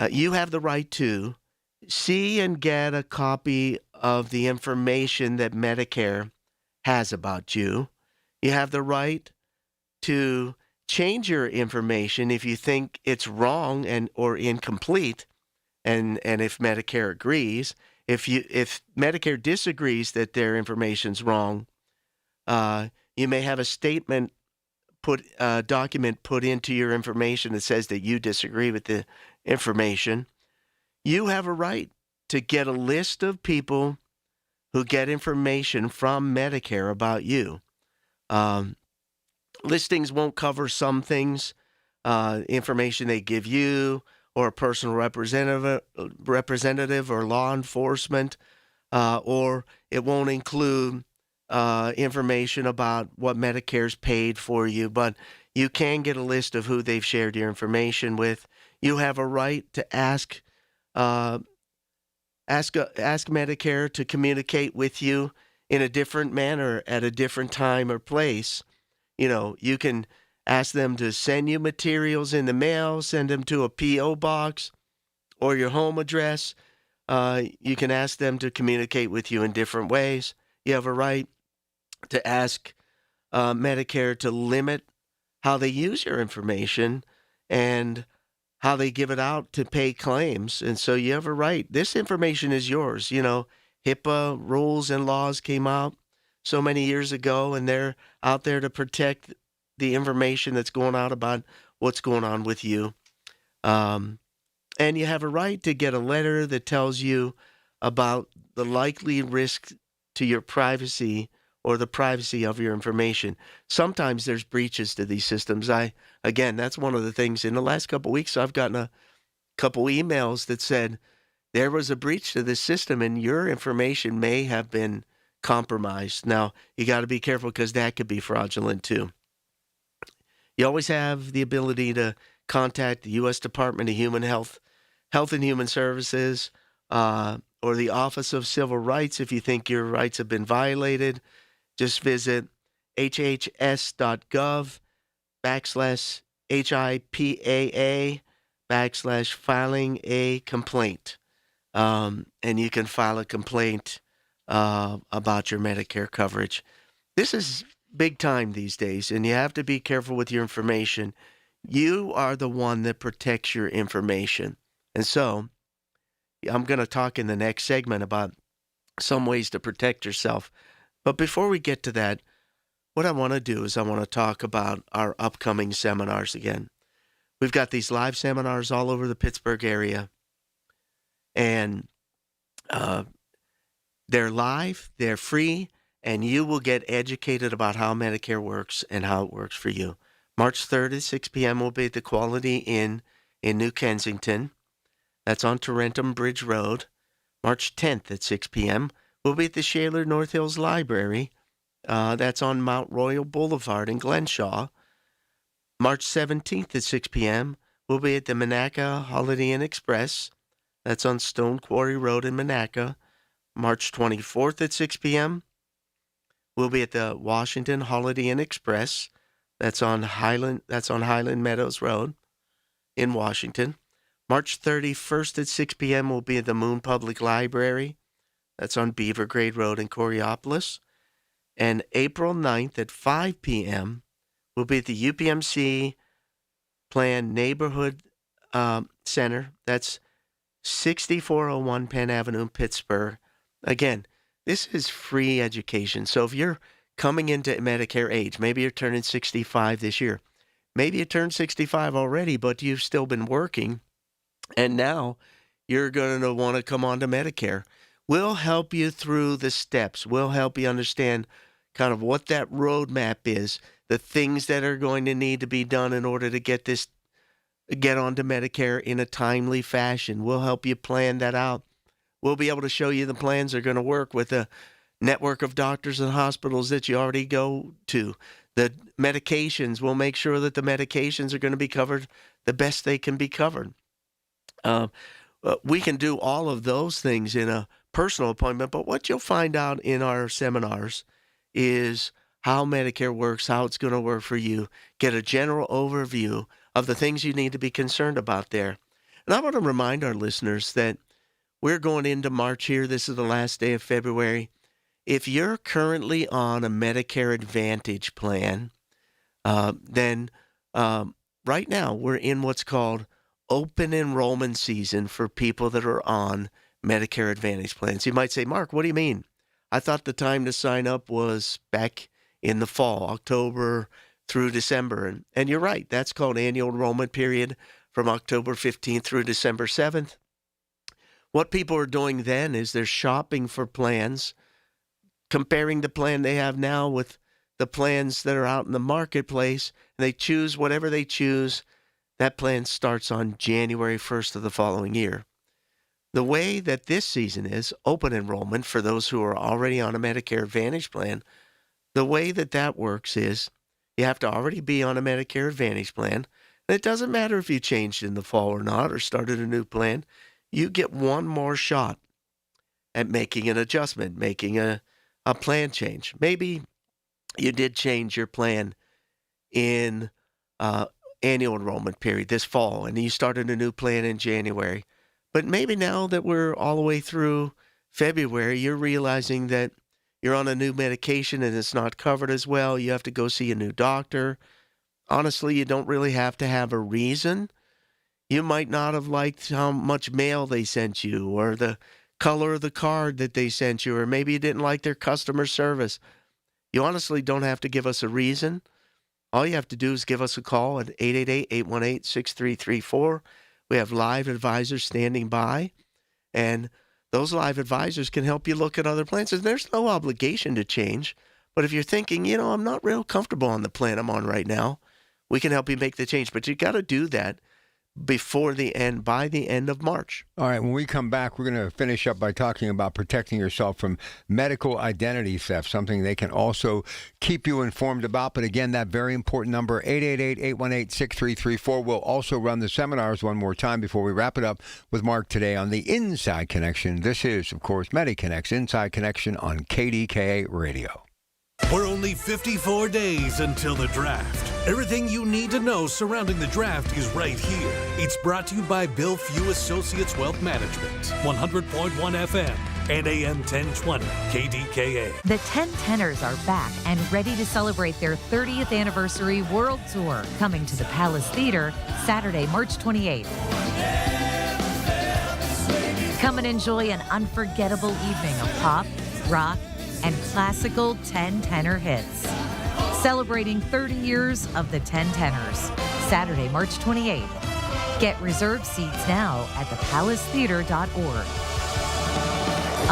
You have the right to see and get a copy of the information that Medicare has about you. You have the right to change your information if you think it's wrong or incomplete, and if Medicare agrees. If Medicare disagrees that their information's wrong, you may have a statement document put into your information that says that you disagree with the information. You have a right to get a list of people who get information from Medicare about you. Listings won't cover some things, information they give you, or a personal representative or law enforcement, or it won't include information about what Medicare's paid for you, but you can get a list of who they've shared your information with. You have a right to ask Medicare to communicate with you in a different manner at a different time or place. You can ask them to send you materials in the mail, send them to a P.O. box or your home address. You can ask them to communicate with you in different ways. You have a right to ask Medicare to limit how they use your information and how they give it out to pay claims. And so you have a right. This information is yours. You know, HIPAA rules and laws came out so many years ago, and they're out there to protect the information that's going out about what's going on with you. And you have a right to get a letter that tells you about the likely risk to your privacy or the privacy of your information. Sometimes there's breaches to these systems. Again, that's one of the things. In the last couple of weeks, I've gotten a couple emails that said there was a breach to this system and your information may have been compromised. Now, you got to be careful because that could be fraudulent too. You always have the ability to contact the U.S. Department of Health and Human Services, or the Office of Civil Rights if you think your rights have been violated. Just visit hhs.gov/HIPAA/filing a complaint. And you can file a complaint about your Medicare coverage. This is big time these days, and you have to be careful with your information. You are the one that protects your information. And so I'm going to talk in the next segment about some ways to protect yourself. But before we get to that, what I want to do is I want to talk about our upcoming seminars again. We've got these live seminars all over the Pittsburgh area, and they're live, they're free, and you will get educated about how Medicare works and how it works for you. March 3rd at 6 p.m. will be at the Quality Inn in New Kensington. That's on Tarentum Bridge Road. March 10th at 6 p.m. will be at the Shaler North Hills Library. That's on Mount Royal Boulevard in Glenshaw. March 17th at 6 p.m. will be at the Monaca Holiday Inn Express. That's on Stone Quarry Road in Monaca. March 24th at 6 p.m. will be at the Washington Holiday Inn Express. That's on Highland Meadows Road in Washington. March 31st at 6 p.m. will be at the Moon Public Library. That's on Beaver Grade Road in Coriopolis. And April 9th at 5 p.m. will be at the UPMC Plan Neighborhood Center. That's 6401 Penn Avenue in Pittsburgh. Again, this is free education. So if you're coming into Medicare age, maybe you're turning 65 this year. Maybe you turned 65 already, but you've still been working, and now you're going to want to come on to Medicare. We'll help you through the steps. We'll help you understand kind of what that roadmap is, the things that are going to need to be done in order to get onto Medicare in a timely fashion. We'll help you plan that out. We'll be able to show you the plans that are going to work with a network of doctors and hospitals that you already go to. The medications, we'll make sure that the medications are going to be covered the best they can be covered. We can do all of those things in a personal appointment, but what you'll find out in our seminars is how Medicare works, how it's going to work for you, get a general overview of the things you need to be concerned about there. And I want to remind our listeners that we're going into March here. This is the last day of February. If you're currently on a Medicare Advantage plan, then right now we're in what's called open enrollment season for people that are on Medicare Advantage plans. You might say, Mark, what do you mean? I thought the time to sign up was back in the fall, October through December. And you're right. That's called annual enrollment period from October 15th through December 7th. What people are doing then is they're shopping for plans, comparing the plan they have now with the plans that are out in the marketplace. And they choose whatever they choose. That plan starts on January 1st of the following year. The way that this season is, open enrollment for those who are already on a Medicare Advantage plan, the way that works is you have to already be on a Medicare Advantage plan. And it doesn't matter if you changed in the fall or not or started a new plan. You get one more shot at making an adjustment, making a plan change. Maybe you did change your plan in annual enrollment period this fall, and you started a new plan in January. But maybe now that we're all the way through February, you're realizing that you're on a new medication and it's not covered as well. You have to go see a new doctor. Honestly, you don't really have to have a reason. You might not have liked how much mail they sent you or the color of the card that they sent you, or maybe you didn't like their customer service. You honestly don't have to give us a reason. All you have to do is give us a call at 888-818-6334. We have live advisors standing by, and those live advisors can help you look at other plans. And there's no obligation to change. But if you're thinking, I'm not real comfortable on the plan I'm on right now, we can help you make the change. But you got to do that by the end of March. All right, when we come back, we're going to finish up by talking about protecting yourself from medical identity theft, something they can also keep you informed about. But again, that very important number, 888-818-6334. We'll also run the seminars one more time before we wrap it up with Mark today on the Inside Connection. This is, of course, MediConnect's Inside Connection on KDKA Radio. We're only 54 days until the draft. Everything you need to know surrounding the draft is right here. It's brought to you by Bill Few Associates Wealth Management, 100.1 FM and AM 1020 KDKA. The 10-Tenors are back and ready to celebrate their 30th anniversary world tour, coming to the Palace Theater Saturday, March 28th. Come and enjoy an unforgettable evening of pop, rock, and classical 10-tenor hits. Celebrating 30 years of the 10-Tenors. Saturday, March 28th. Get reserved seats now at thepalacetheater.org.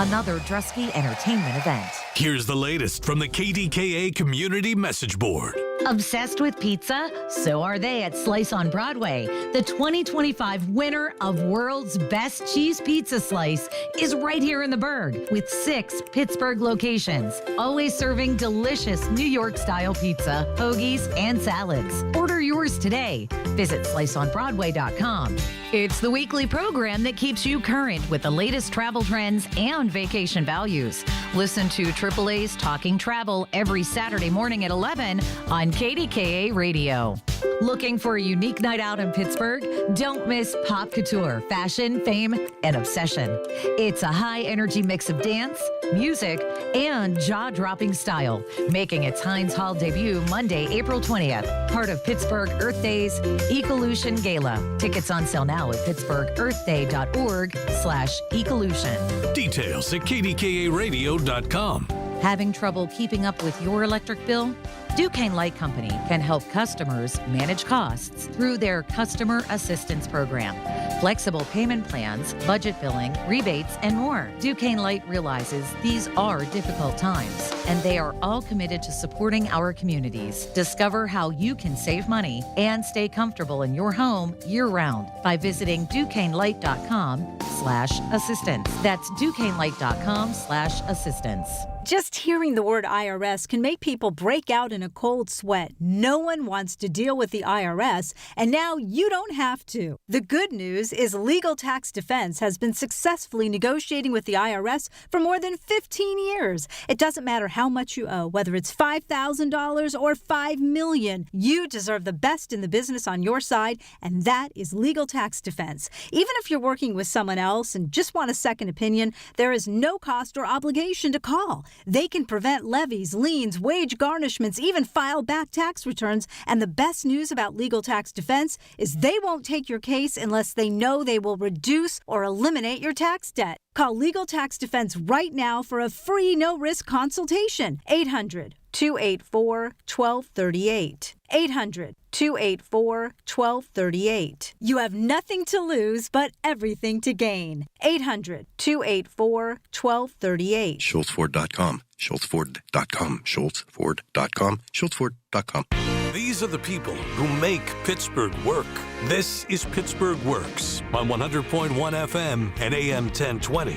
Another Drusky Entertainment event. Here's the latest from the KDKA Community Message Board. Obsessed with pizza? So are they at Slice on Broadway. The 2025 winner of World's Best Cheese Pizza Slice is right here in the Berg with 6 Pittsburgh locations, always serving delicious New York-style pizza, hoagies, and salads. Order yours today. Visit sliceonbroadway.com. It's the weekly program that keeps you current with the latest travel trends and vacation values. Listen to AAA's Talking Travel every Saturday morning at 11 on KDKA Radio. Looking for a unique night out in Pittsburgh? Don't miss Pop Couture, Fashion, Fame, and Obsession. It's a high-energy mix of dance, music, and jaw-dropping style, making its Heinz Hall debut Monday, April 20th. Part of Pittsburgh Earth Day's Ecolution Gala. Tickets on sale now at pittsburghearthday.org/ecolution. Details at kdkaradio.com. Having trouble keeping up with your electric bill? Duquesne Light Company can help customers manage costs through their Customer Assistance Program. Flexible payment plans, budget billing, rebates, and more. Duquesne Light realizes these are difficult times, and they are all committed to supporting our communities. Discover how you can save money and stay comfortable in your home year-round by visiting DuquesneLight.com/assistance. That's DuquesneLight.com/assistance. Just hearing the word IRS can make people break out in a cold sweat. No one wants to deal with the IRS, and now you don't have to. The good news is Legal Tax Defense has been successfully negotiating with the IRS for more than 15 years. It doesn't matter how much you owe, whether it's $5,000 or $5 million. You deserve the best in the business on your side, and that is Legal Tax Defense. Even if you're working with someone else and just want a second opinion, there is no cost or obligation to call. They can prevent levies, liens, wage garnishments, even file back tax returns. And the best news about Legal Tax Defense is they won't take your case unless they know they will reduce or eliminate your tax debt. Call Legal Tax Defense right now for a free no-risk consultation. 800-284-1238. 800-284-1238. You have nothing to lose but everything to gain. 800-284-1238. SchultzFord.com. SchultzFord.com. SchultzFord.com. SchultzFord.com. These are the people who make Pittsburgh work. This is Pittsburgh Works on 100.1 FM and AM 1020.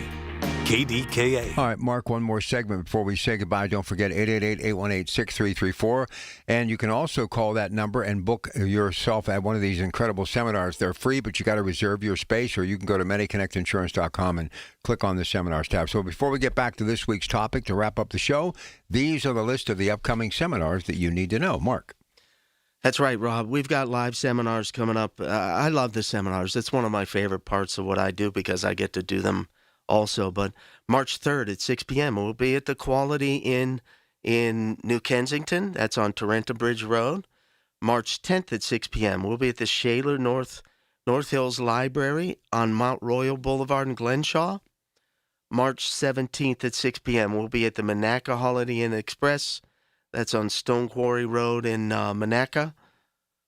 KDKA. All right, Mark, one more segment before we say goodbye. Don't forget 888-818-6334. And you can also call that number and book yourself at one of these incredible seminars. They're free, but you got to reserve your space, or you can go to MediConnectInsurance.com and click on the seminars tab. So before we get back to this week's topic to wrap up the show, these are the list of the upcoming seminars that you need to know. Mark. That's right, Rob. We've got live seminars coming up. I love the seminars. It's one of my favorite parts of what I do because I get to do them also. But March 3rd at 6 p.m., we'll be at the Quality Inn in New Kensington. That's on Torrenta Bridge Road. March 10th at 6 p.m., we'll be at the Shaler North North Hills Library on Mount Royal Boulevard in Glenshaw. March 17th at 6 p.m. We'll be at the Monaca Holiday Inn Express. That's on Stone Quarry Road in Monaca.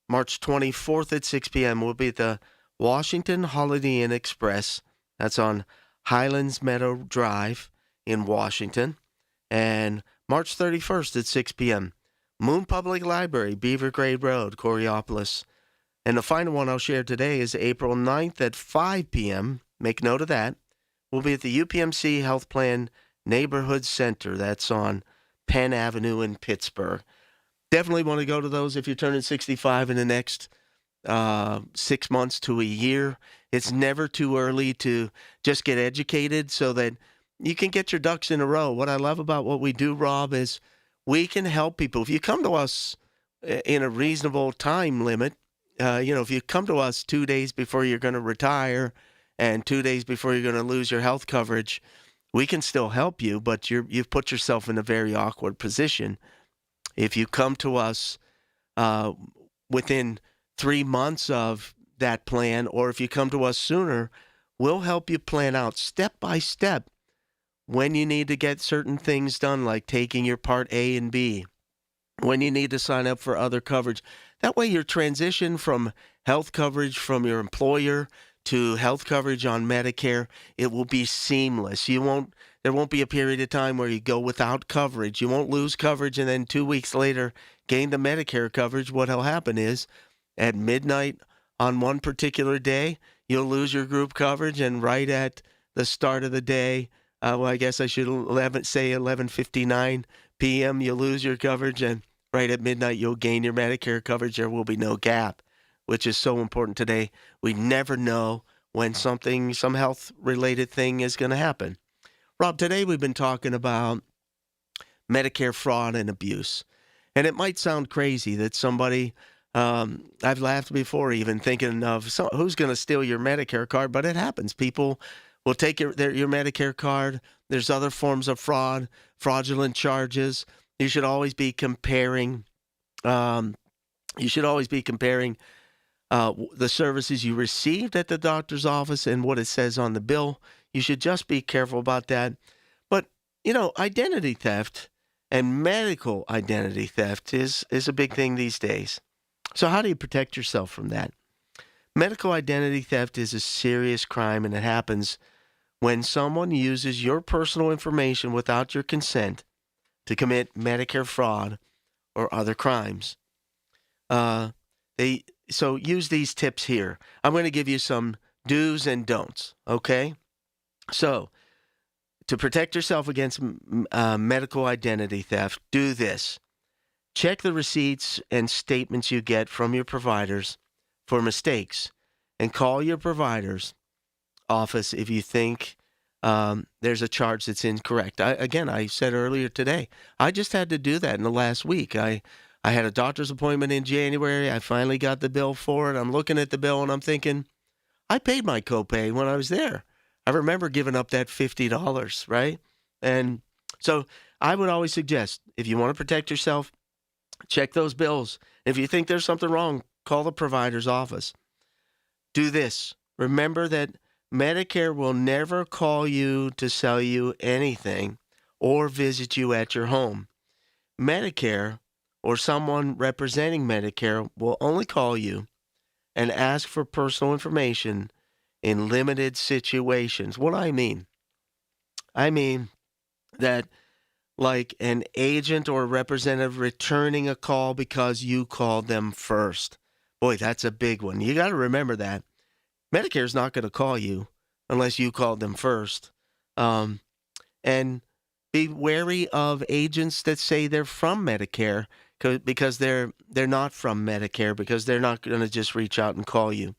March 24th at 6 p.m. We'll be at the Washington Holiday Inn Express. That's on Highlands Meadow Drive in Washington. And March 31st at 6 p.m. Moon Public Library, Beaver Grade Road, Coriopolis. And the final one I'll share today is April 9th at 5 p.m. Make note of that. We'll be at the UPMC Health Plan Neighborhood Center. That's on Penn Avenue in Pittsburgh. Definitely want to go to those if you're turning 65 in the next 6 months to a year. It's never too early to just get educated so that you can get your ducks in a row. What I love about what we do, Rob, is we can help people. If you come to us in a reasonable time limit, if you come to us 2 days before you're going to retire and 2 days before you're going to lose your health coverage, we can still help you, but you've put yourself in a very awkward position. If you come to us within 3 months of that plan, or if you come to us sooner, we'll help you plan out step by step when you need to get certain things done, like taking your Part A and B, when you need to sign up for other coverage. That way your transition from health coverage from your employer to health coverage on Medicare, it will be seamless. There won't be a period of time where you go without coverage. You won't lose coverage and then 2 weeks later gain the Medicare coverage. What'll happen is at midnight on one particular day, you'll lose your group coverage, and right at the start of the day, I guess I should say 11:59 p.m., you'll lose your coverage, and right at midnight, you'll gain your Medicare coverage. There will be no gap, which is so important today. We never know when some health-related thing is going to happen. Rob, today we've been talking about Medicare fraud and abuse. And it might sound crazy that somebody, I've laughed before even thinking of who's going to steal your Medicare card, but it happens. People will take your Medicare card. There's other forms of fraud, fraudulent charges. You should always be comparing. The services you received at the doctor's office and what it says on the bill. You should just be careful about that. But, identity theft and medical identity theft is a big thing these days. So how do you protect yourself from that? Medical identity theft is a serious crime, and it happens when someone uses your personal information without your consent to commit Medicare fraud or other crimes. So use these tips here. I'm going to give you some do's and don'ts, okay? So to protect yourself against medical identity theft, do this. Check the receipts and statements you get from your providers for mistakes, and call your provider's office if you think there's a charge that's incorrect. I said earlier today, I just had to do that in the last week. I had a doctor's appointment in January. I finally got the bill for it. I'm looking at the bill and I'm thinking, I paid my copay when I was there. I remember giving up that $50, right? And so I would always suggest, if you want to protect yourself, check those bills. If you think there's something wrong, call the provider's office. Do this. Remember that Medicare will never call you to sell you anything or visit you at your home. Medicare or someone representing Medicare will only call you and ask for personal information in limited situations. What do I mean? I mean that like an agent or representative returning a call because you called them first. Boy, that's a big one. You got to remember that. Medicare's not going to call you unless you called them first. And be wary of agents that say they're from Medicare because they're not from Medicare, because they're not going to just reach out and call you.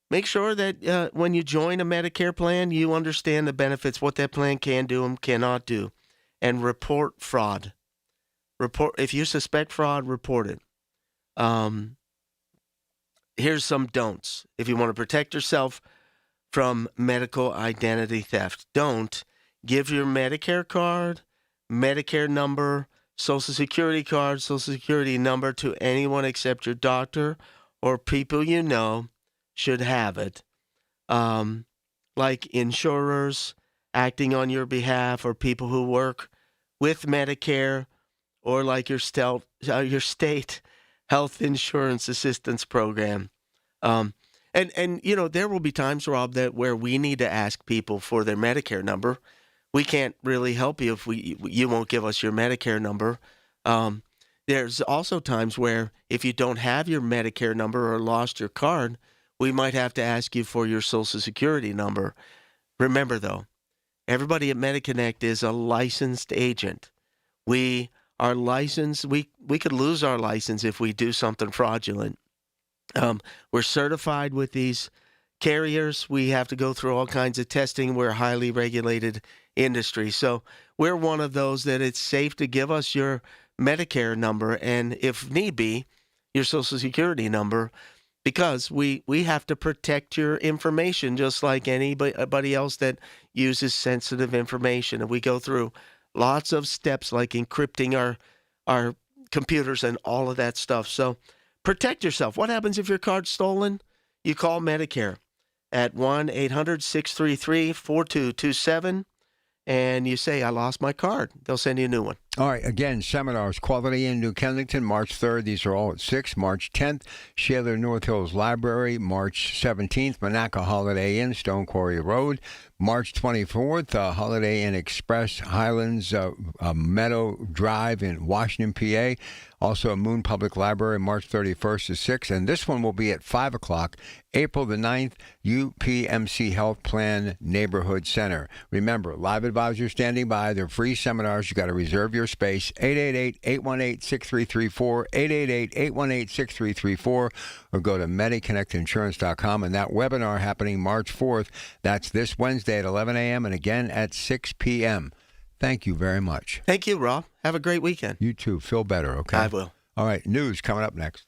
Make sure that when you join a Medicare plan, you understand the benefits, what that plan can do and cannot do, and report fraud. If you suspect fraud, report it. Here's some don'ts. If you want to protect yourself from medical identity theft, don't give your Medicare card, Medicare number, Social Security card, Social Security number to anyone except your doctor or people you know should have it, like insurers acting on your behalf, or people who work with Medicare, or like your state health insurance assistance program. And you know, there will be times, Rob, where we need to ask people for their Medicare number. We can't really help you if you won't give us your Medicare number. There's also times where if you don't have your Medicare number or lost your card, we might have to ask you for your Social Security number. Remember, though, everybody at MediConnect is a licensed agent. We are licensed. We could lose our license if we do something fraudulent. We're certified with these carriers. We have to go through all kinds of testing. We're a highly regulated industry. So we're one of those that it's safe to give us your Medicare number and, if need be, your Social Security number, because we have to protect your information just like anybody else that uses sensitive information. And we go through lots of steps like encrypting our computers and all of that stuff. So protect yourself. What happens if your card's stolen? You call Medicare at 1-800-633-4227, and you say, I lost my card. They'll send you a new one. All right, again, seminars, Quality Inn, New Kensington, March 3rd. These are all at 6. March 10th, Shaler North Hills Library. March 17th, Monaco Holiday Inn, Stone Quarry Road. March 24th, Holiday Inn Express, Highlands Meadow Drive in Washington, PA. Also, Moon Public Library, March 31st to 6th. And this one will be at 5 o'clock, April the 9th, UPMC Health Plan Neighborhood Center. Remember, live advisors standing by. They're free seminars. You got to reserve your space. 888-818-6334, 888-818-6334, or go to MediConnectInsurance.com. And that webinar happening March 4th. That's this Wednesday at 11 a.m. and again at 6 p.m. Thank you very much. Thank you, Rob. Have a great weekend. You too. Feel better, okay? I will. All right, news coming up next.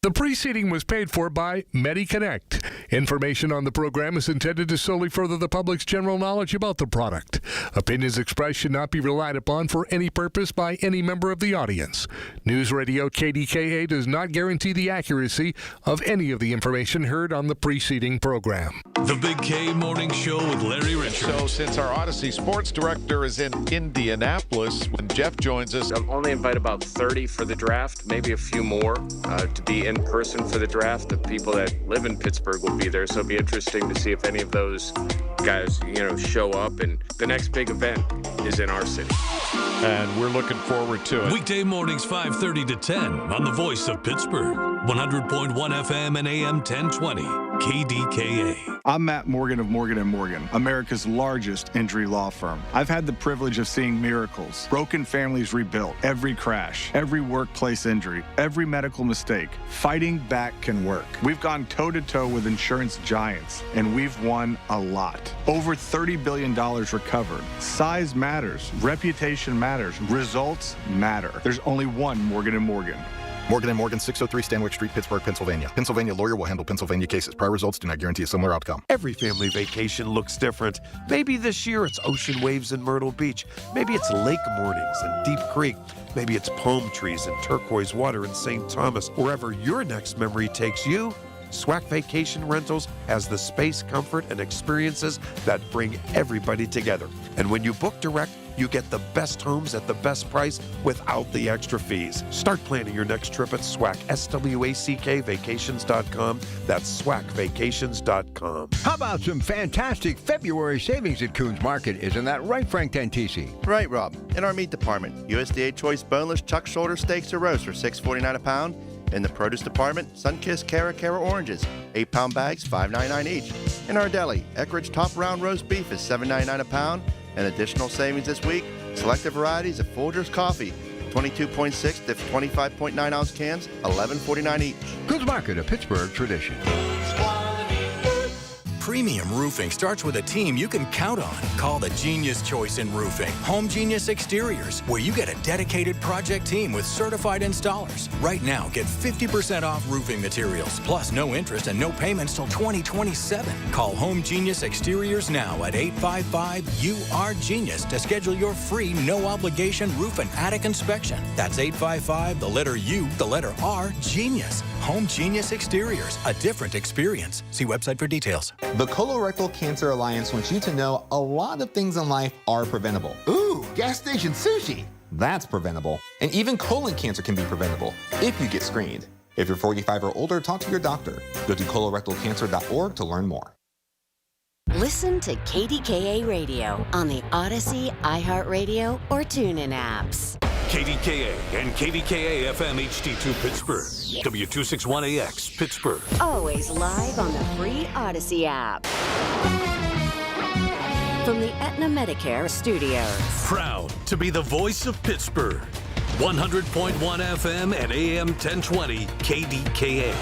The preceding was paid for by MediConnect. Information on the program is intended to solely further the public's general knowledge about the product. Opinions expressed should not be relied upon for any purpose by any member of the audience. News Radio KDKA does not guarantee the accuracy of any of the information heard on the preceding program. The Big K Morning Show with Larry Richards. So since our Odyssey sports director is in Indianapolis, when Jeff joins us, I'll only invite about 30 for the draft, maybe a few more to be in person for the draft. The people that live in Pittsburgh will be there, so it'll be interesting to see if any of those guys, show up. And the next big event is in our city. And we're looking forward to it. Weekday mornings 5:30 to 10 on the Voice of Pittsburgh, 100.1 FM and AM 1020, KDKA. I'm Matt Morgan of Morgan & Morgan, America's largest injury law firm. I've had the privilege of seeing miracles, broken families rebuilt, every crash, every workplace injury, every medical mistake. Fighting back can work. We've gone toe-to-toe with insurance giants, and we've won a lot. Over $30 billion recovered. Size matters. Reputation matters. Results matter. There's only one Morgan & Morgan. Morgan & Morgan, 603 Stanwyck Street, Pittsburgh, Pennsylvania. Pennsylvania lawyer will handle Pennsylvania cases. Prior results do not guarantee a similar outcome. Every family vacation looks different. Maybe this year it's ocean waves in Myrtle Beach. Maybe it's lake mornings in Deep Creek. Maybe it's palm trees and turquoise water in St. Thomas. Wherever your next memory takes you, SWAC Vacation Rentals has the space, comfort, and experiences that bring everybody together. And when you book direct, you get the best homes at the best price without the extra fees. Start planning your next trip at SWAC, SWACK Vacations.com. That's SWACVacations.com. How about some fantastic February savings at Coons Market? Isn't that right, Frank Tantisi? Right, Rob. In our meat department, USDA Choice Boneless Chuck Shoulder Steaks or Roast are $6.49 a pound. In the produce department, Sunkist Cara oranges, 8-pound bags, $5.99 each. In our deli, Eckrich Top Round Roast Beef is $7.99 a pound. And additional savings this week, selected varieties of Folgers coffee, 22.6 to 25.9 ounce cans, $11.49 each. Coons Market, a Pittsburgh tradition. premium roofing starts with a team you can count on. Call the Genius Choice in Roofing, Home Genius Exteriors, where you get a dedicated project team with certified installers. Right now, get 50% off roofing materials, plus no interest and no payments till 2027. Call Home Genius Exteriors now at 855-UR-GENIUS to schedule your free, no-obligation roof and attic inspection. That's 855, the letter U, the letter R, Genius. Home Genius Exteriors, a different experience. See website for details. The Colorectal Cancer Alliance wants you to know a lot of things in life are preventable. Ooh, gas station sushi. That's preventable. And even colon cancer can be preventable if you get screened. If you're 45 or older, talk to your doctor. Go to colorectalcancer.org to learn more. Listen to KDKA Radio on the Odyssey, iHeartRadio, or TuneIn apps. KDKA and KDKA-FM HD2 Pittsburgh. W261AX Pittsburgh. Always live on the free Odyssey app. From the Aetna Medicare studios. Proud to be the voice of Pittsburgh. 100.1 FM and AM 1020 KDKA.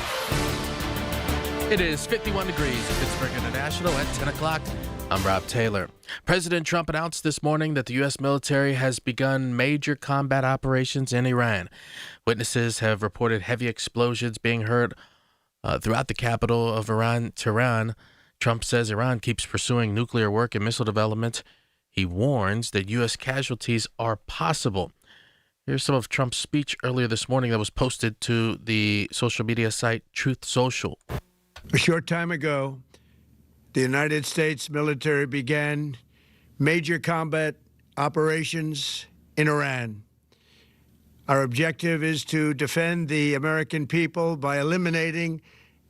It is 51 degrees at Pittsburgh International at 10 o'clock. I'm Rob Taylor. President Trump announced this morning that the U.S. military has begun major combat operations in Iran. Witnesses have reported heavy explosions being heard throughout the capital of Iran, Tehran. Trump says Iran keeps pursuing nuclear work and missile development. He warns that U.S. casualties are possible. Here's some of Trump's speech earlier this morning that was posted to the social media site Truth Social. A short time ago, the United States military began major combat operations in Iran. Our objective is to defend the American people by eliminating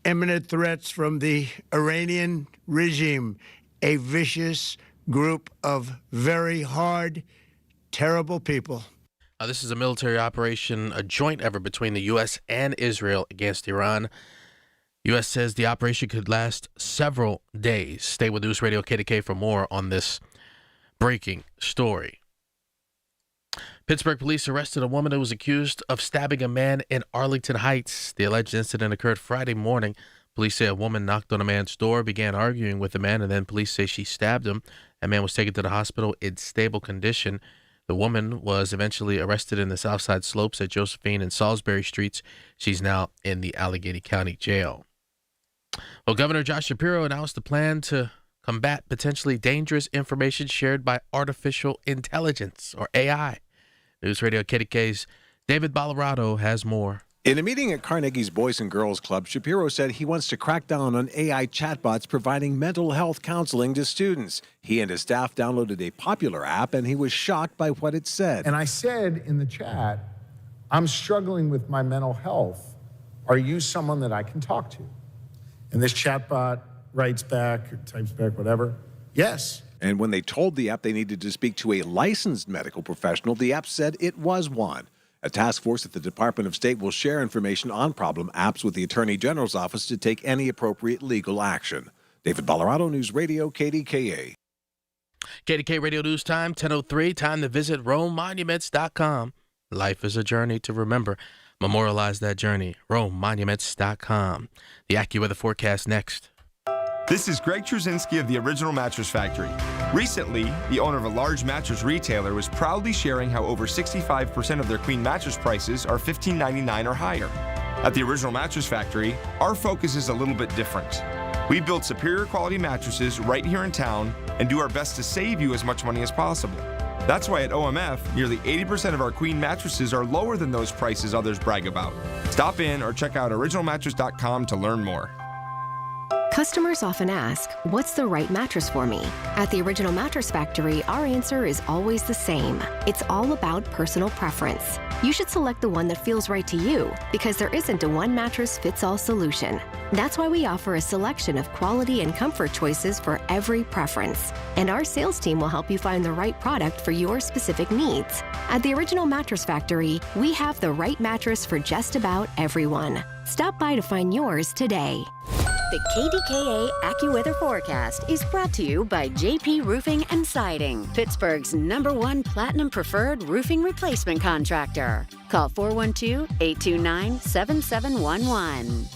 imminent threats from the Iranian regime, a vicious group of very hard, terrible people. This is a military operation, a joint effort between the U.S. and Israel against Iran. U.S. says the operation could last several days. Stay with News Radio KDK for more on this breaking story. Pittsburgh police arrested a woman who was accused of stabbing a man in Arlington Heights. The alleged incident occurred Friday morning. Police say a woman knocked on a man's door, began arguing with the man, and then police say she stabbed him. A man was taken to the hospital in stable condition. The woman was eventually arrested in the Southside Slopes at Josephine and Salisbury Streets. She's now in the Allegheny County Jail. Well, Governor Josh Shapiro announced a plan to combat potentially dangerous information shared by artificial intelligence, or AI. News Radio KDK's David Ballarado has more. In a meeting at Carnegie's Boys and Girls Club, Shapiro said he wants to crack down on AI chatbots providing mental health counseling to students. He and his staff downloaded a popular app, and he was shocked by what it said. And I said in the chat, I'm struggling with my mental health. Are you someone that I can talk to? And this chatbot writes back, or types back, whatever, yes. And when they told the app they needed to speak to a licensed medical professional, the app said it was one. A task force at the Department of State will share information on problem apps with the Attorney General's office to take any appropriate legal action. David Ballarado, News Radio, KDKA. KDK Radio News Time, 10:03. Time to visit RomeMonuments.com. Life is a journey to remember. Memorialize that journey. RomeMonuments.com. The AccuWeather forecast next. This is Greg Trzynski of the Original Mattress Factory. Recently, the owner of a large mattress retailer was proudly sharing how over 65% of their queen mattress prices are $15.99 or higher. At the Original Mattress Factory, our focus is a little bit different. We build superior quality mattresses right here in town and do our best to save you as much money as possible. That's why at OMF, nearly 80% of our queen mattresses are lower than those prices others brag about. Stop in or check out originalmattress.com to learn more. Customers often ask, what's the right mattress for me? At the Original Mattress Factory, our answer is always the same. It's all about personal preference. You should select the one that feels right to you, because there isn't a one-mattress-fits-all solution. That's why we offer a selection of quality and comfort choices for every preference. And our sales team will help you find the right product for your specific needs. At the Original Mattress Factory, we have the right mattress for just about everyone. Stop by to find yours today. The KDKA AccuWeather forecast is brought to you by JP Roofing and Siding, Pittsburgh's #1 Platinum Preferred Roofing Replacement Contractor. Call 412-829-7711.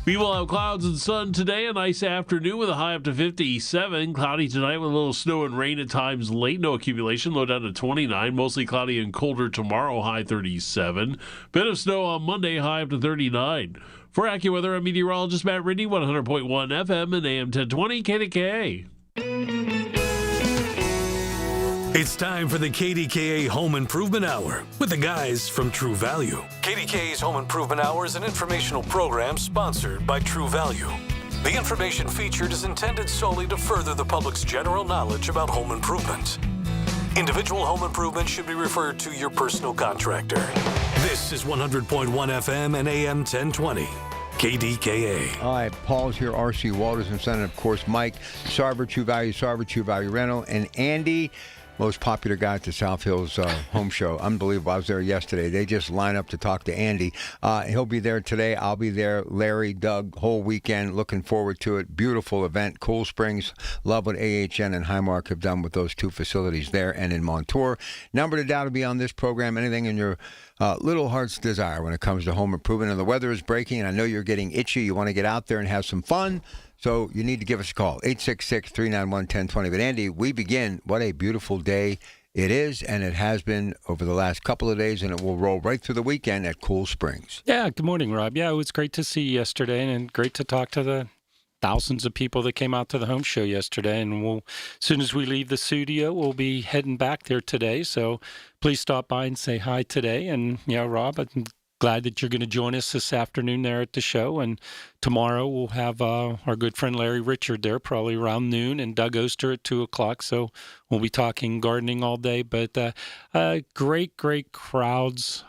We will have clouds and sun today, a nice afternoon with a high up to 57. Cloudy tonight with a little snow and rain at times late. No accumulation, low down to 29. Mostly cloudy and colder tomorrow, high 37. Bit of snow on Monday, high up to 39. For AccuWeather, I'm meteorologist Matt Ridney, 100.1 FM and AM 1020 KDKA. It's time for the KDKA Home Improvement Hour with the guys from True Value. KDKA's Home Improvement Hour is an informational program sponsored by True Value. The information featured is intended solely to further the public's general knowledge about home improvement. Individual home improvement should be referred to your personal contractor. This is 100.1 FM and AM 1020. KDKA. All right, Paul's here, R.C. Walters, and son, and of course, Mike Sarver, True Value Rental, and Andy, most popular guy at the South Hills home show. Unbelievable. I was there yesterday. They just line up to talk to Andy. He'll be there today. I'll be there. Larry, Doug, whole weekend. Looking forward to it. Beautiful event. Cool Springs. Love what AHN and Highmark have done with those two facilities there and in Montour. Number to dial to be on this program. Anything in your little heart's desire when it comes to home improvement. And the weather is breaking, and I know you're getting itchy. You want to get out there and have some fun. So you need to give us a call, 866-391-1020. But, Andy, we begin. What a beautiful day it is, and it has been over the last couple of days, and it will roll right through the weekend at Cool Springs. Yeah, good morning, Rob. Yeah, it was great to see you yesterday, and great to talk to the thousands of people that came out to the home show yesterday. And as soon as we leave the studio, we'll be heading back there today. So please stop by and say hi today. And, Rob, I'm glad that you're going to join us this afternoon there at the show. And tomorrow we'll have our good friend Larry Richard there, probably around noon, and Doug Oster at 2 o'clock. So we'll be talking gardening all day. But great crowds,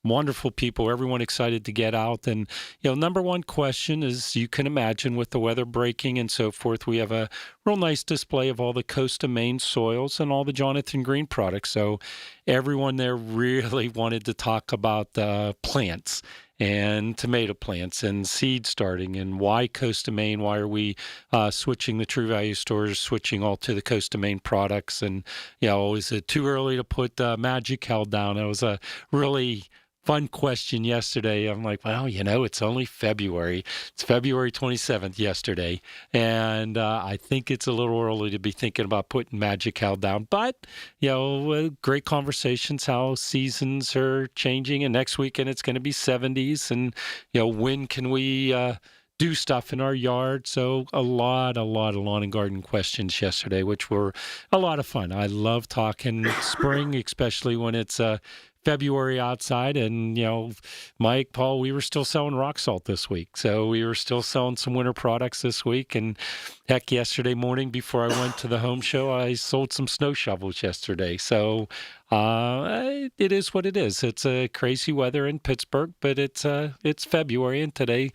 wonderful people, everyone excited to get out. And, number one question is, you can imagine with the weather breaking and so forth, we have a real nice display of all the Coast of Maine soils and all the Jonathan Green products. So everyone there really wanted to talk about plants and tomato plants and seed starting and why Coast of Maine, why are we switching the True Value stores, switching all to the Coast of Maine products. And, is it too early to put Magic Hell down? It was a really fun question yesterday. I'm like, well, it's only February. It's February 27th yesterday. And I think it's a little early to be thinking about putting Magic Hell down. But, great conversations, how seasons are changing. And next weekend it's going to be 70s. And, when can we do stuff in our yard? So a lot of lawn and garden questions yesterday, which were a lot of fun. I love talking spring, especially when it's February outside. And, Mike, Paul, we were still selling rock salt this week. So we were still selling some winter products this week. And heck, yesterday morning before I went to the home show, I sold some snow shovels yesterday. So it is what it is. It's a crazy weather in Pittsburgh, but it's February, and today,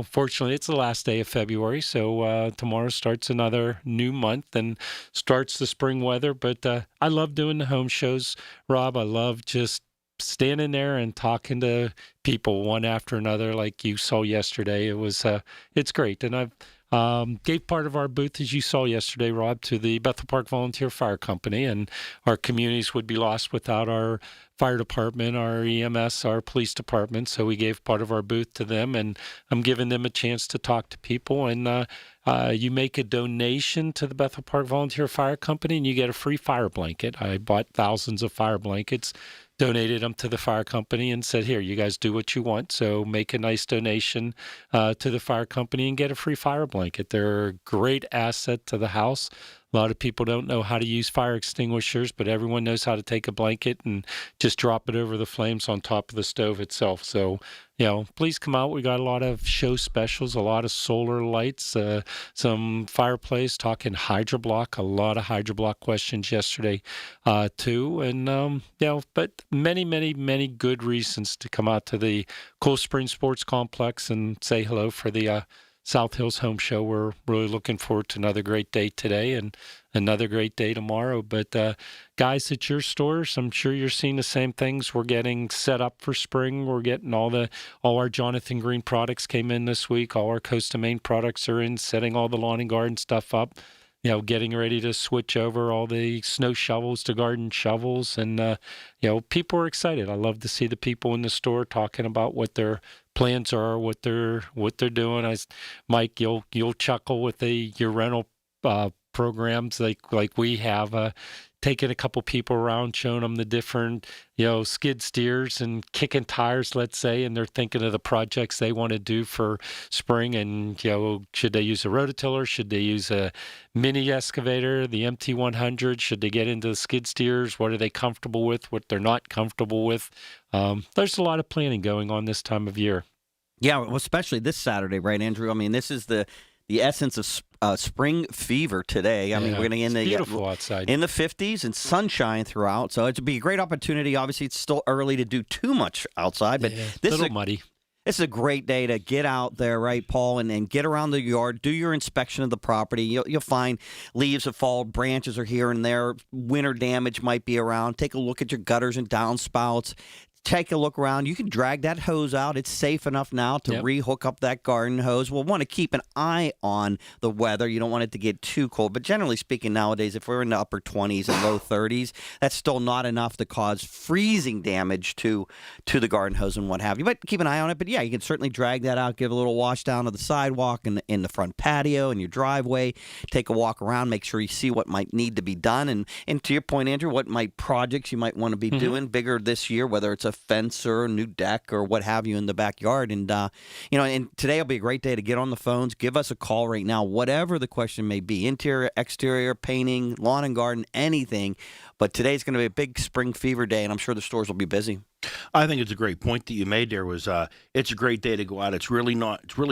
fortunately, it's the last day of February. So tomorrow starts another new month and starts the spring weather. But I love doing the home shows, Rob. I love just standing there and talking to people one after another, like you saw yesterday. It's great, and I've gave part of our booth, as you saw yesterday, Rob, to the Bethel Park Volunteer Fire Company, and our communities would be lost without our fire department, our EMS, our police department. So we gave part of our booth to them, and I'm giving them a chance to talk to people. And you make a donation to the Bethel Park Volunteer Fire Company, and you get a free fire blanket. I bought thousands of fire blankets, donated them to the fire company, and said, here, you guys do what you want. So make a nice donation to the fire company and get a free fire blanket. They're a great asset to the house. A lot of people don't know how to use fire extinguishers, but everyone knows how to take a blanket and just drop it over the flames on top of the stove itself. So, please come out. We got a lot of show specials, a lot of solar lights, some fireplace, talking hydroblock, a lot of hydroblock questions yesterday, too. And, but many good reasons to come out to the Cool Spring Sports Complex and say hello for the South Hills Home Show. We're really looking forward to another great day today and another great day tomorrow. But guys, at your stores, I'm sure you're seeing the same things. We're getting set up for spring. We're getting all our Jonathan Green products came in this week. All our Coast of Maine products are in, setting all the lawn and garden stuff up. Getting ready to switch over all the snow shovels to garden shovels. And, people are excited. I love to see the people in the store talking about what they're plans are, what they're doing. Mike, you'll chuckle with your rental programs like we have. Taking a couple people around, showing them the different, skid steers and kicking tires, let's say, and they're thinking of the projects they want to do for spring. And, should they use a rototiller? Should they use a mini excavator, the MT100? Should they get into the skid steers? What are they comfortable with? What they're not comfortable with? There's a lot of planning going on this time of year. Yeah, well, especially this Saturday, right, Andrew? I mean, this is the essence of spring fever today. I mean, we're going to get in beautiful outside in the 50s and sunshine throughout. So it'll be a great opportunity. Obviously, it's still early to do too much outside, but this is muddy. This is a great day to get out there, right, Paul, and get around the yard, do your inspection of the property. You'll find leaves have fallen, branches are here and there, winter damage might be around. Take a look at your gutters and downspouts. Take a look around. You can drag that hose out. It's safe enough now to re-hook up that garden hose. We'll want to keep an eye on the weather. You don't want it to get too cold. But generally speaking, nowadays, if we're in the upper 20s and low 30s, that's still not enough to cause freezing damage to the garden hose and what have you. But keep an eye on it. But, yeah, you can certainly drag that out, give a little wash down of the sidewalk and in the front patio and your driveway. Take a walk around. Make sure you see what might need to be done. And to your point, Andrew, what projects you might want to be doing bigger this year, whether it's a fence or a new deck or what have you in the backyard. And, and today will be a great day to get on the phones. Give us a call right now, whatever the question may be, interior, exterior, painting, lawn and garden, anything. But today's going to be a big spring fever day, and I'm sure the stores will be busy. I think it's a great point that you made there. It's a great day to go out. It's really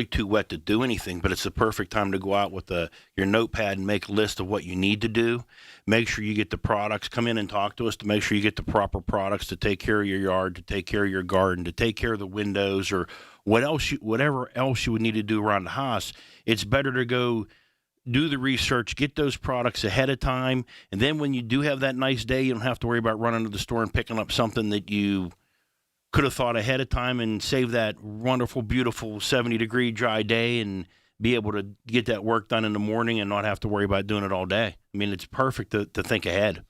too wet to do anything, but it's the perfect time to go out with your notepad and make a list of what you need to do. Make sure you get the products. Come in and talk to us to make sure you get the proper products to take care of your yard, to take care of your garden, to take care of the windows, or whatever else you would need to do around the house. It's better to go do the research, get those products ahead of time, and then when you do have that nice day, you don't have to worry about running to the store and picking up something that you could have thought ahead of time and save that wonderful, beautiful 70-degree dry day and be able to get that work done in the morning and not have to worry about doing it all day. I mean, it's perfect to think ahead.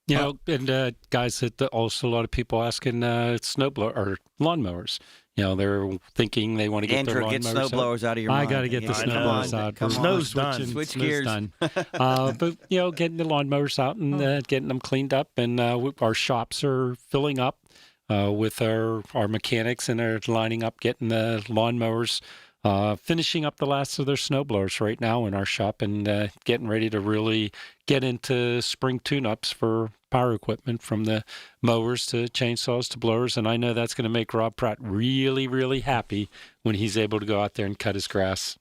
And guys, also a lot of people asking snowblower or lawnmowers. They're thinking they want to get their lawnmowers. Andrew, get snowblowers out of your mind. I got to get the snowblowers out. Snow's done. Switch gears. Done. But getting the lawnmowers out and getting them cleaned up, and our shops are filling up with our mechanics, and they're lining up, getting the lawnmowers, finishing up the last of their snowblowers right now in our shop, and getting ready to really get into spring tune-ups for power equipment, from the mowers to chainsaws to blowers. And I know that's going to make Rob Pratt really, really happy when he's able to go out there and cut his grass.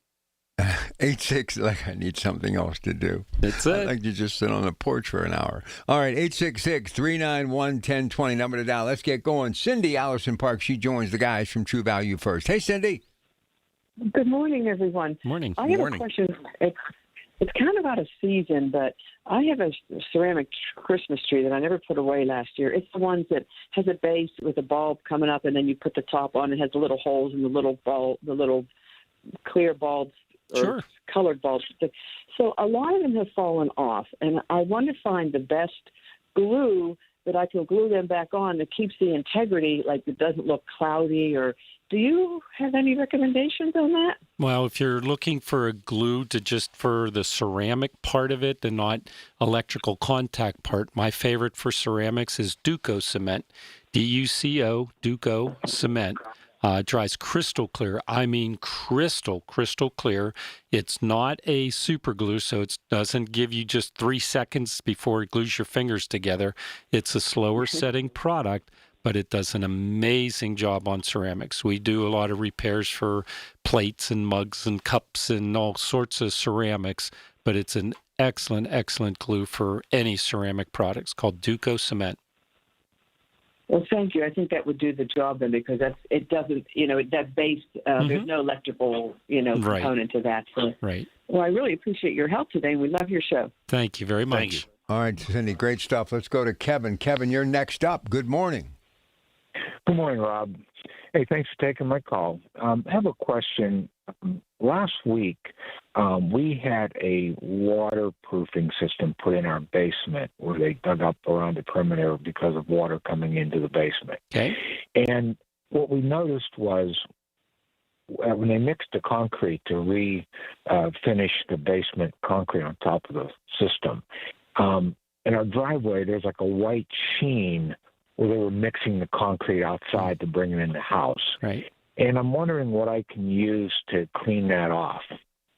8-6, like I need something else to do. That's it. I'd like to just sit on the porch for an hour. All right, 866-391-1020, number to dial. Let's get going. Cindy Allison Park, she joins the guys from True Value first. Hey, Cindy. Good morning, everyone. Morning. I have a question. It's kind of out of season, but I have a ceramic Christmas tree that I never put away last year. It's the ones that has a base with a bulb coming up, and then you put the top on. It has the little holes in the little clear bulbs or colored bulbs. So a lot of them have fallen off, and I want to find the best glue that I can glue them back on that keeps the integrity, like it doesn't look cloudy. Or do you have any recommendations on that? Well, if you're looking for a glue for the ceramic part of it and not electrical contact part, my favorite for ceramics is Duco cement, D-U-C-O, Duco cement. Dries crystal clear. I mean crystal clear. It's not a super glue, so it doesn't give you just 3 seconds before it glues your fingers together. It's a slower setting product, but it does an amazing job on ceramics. We do a lot of repairs for plates and mugs and cups and all sorts of ceramics, but it's an excellent glue for any ceramic products, called Duco cement. Well, thank you. I think that would do the job then, because it doesn't, that base, there's no electrical, component to that. So, right. Well, I really appreciate your help today, and we love your show. Thank you very much. Thank you. All right, Cindy, great stuff. Let's go to Kevin. Kevin, you're next up. Good morning. Good morning, Rob. Hey, thanks for taking my call. I have a question. Last week, we had a waterproofing system put in our basement where they dug up around the perimeter because of water coming into the basement. Okay. And what we noticed was when they mixed the concrete to finish the basement concrete on top of the system, in our driveway, there's like a white sheen where they were mixing the concrete outside to bring it in the house. Right. And I'm wondering what I can use to clean that off.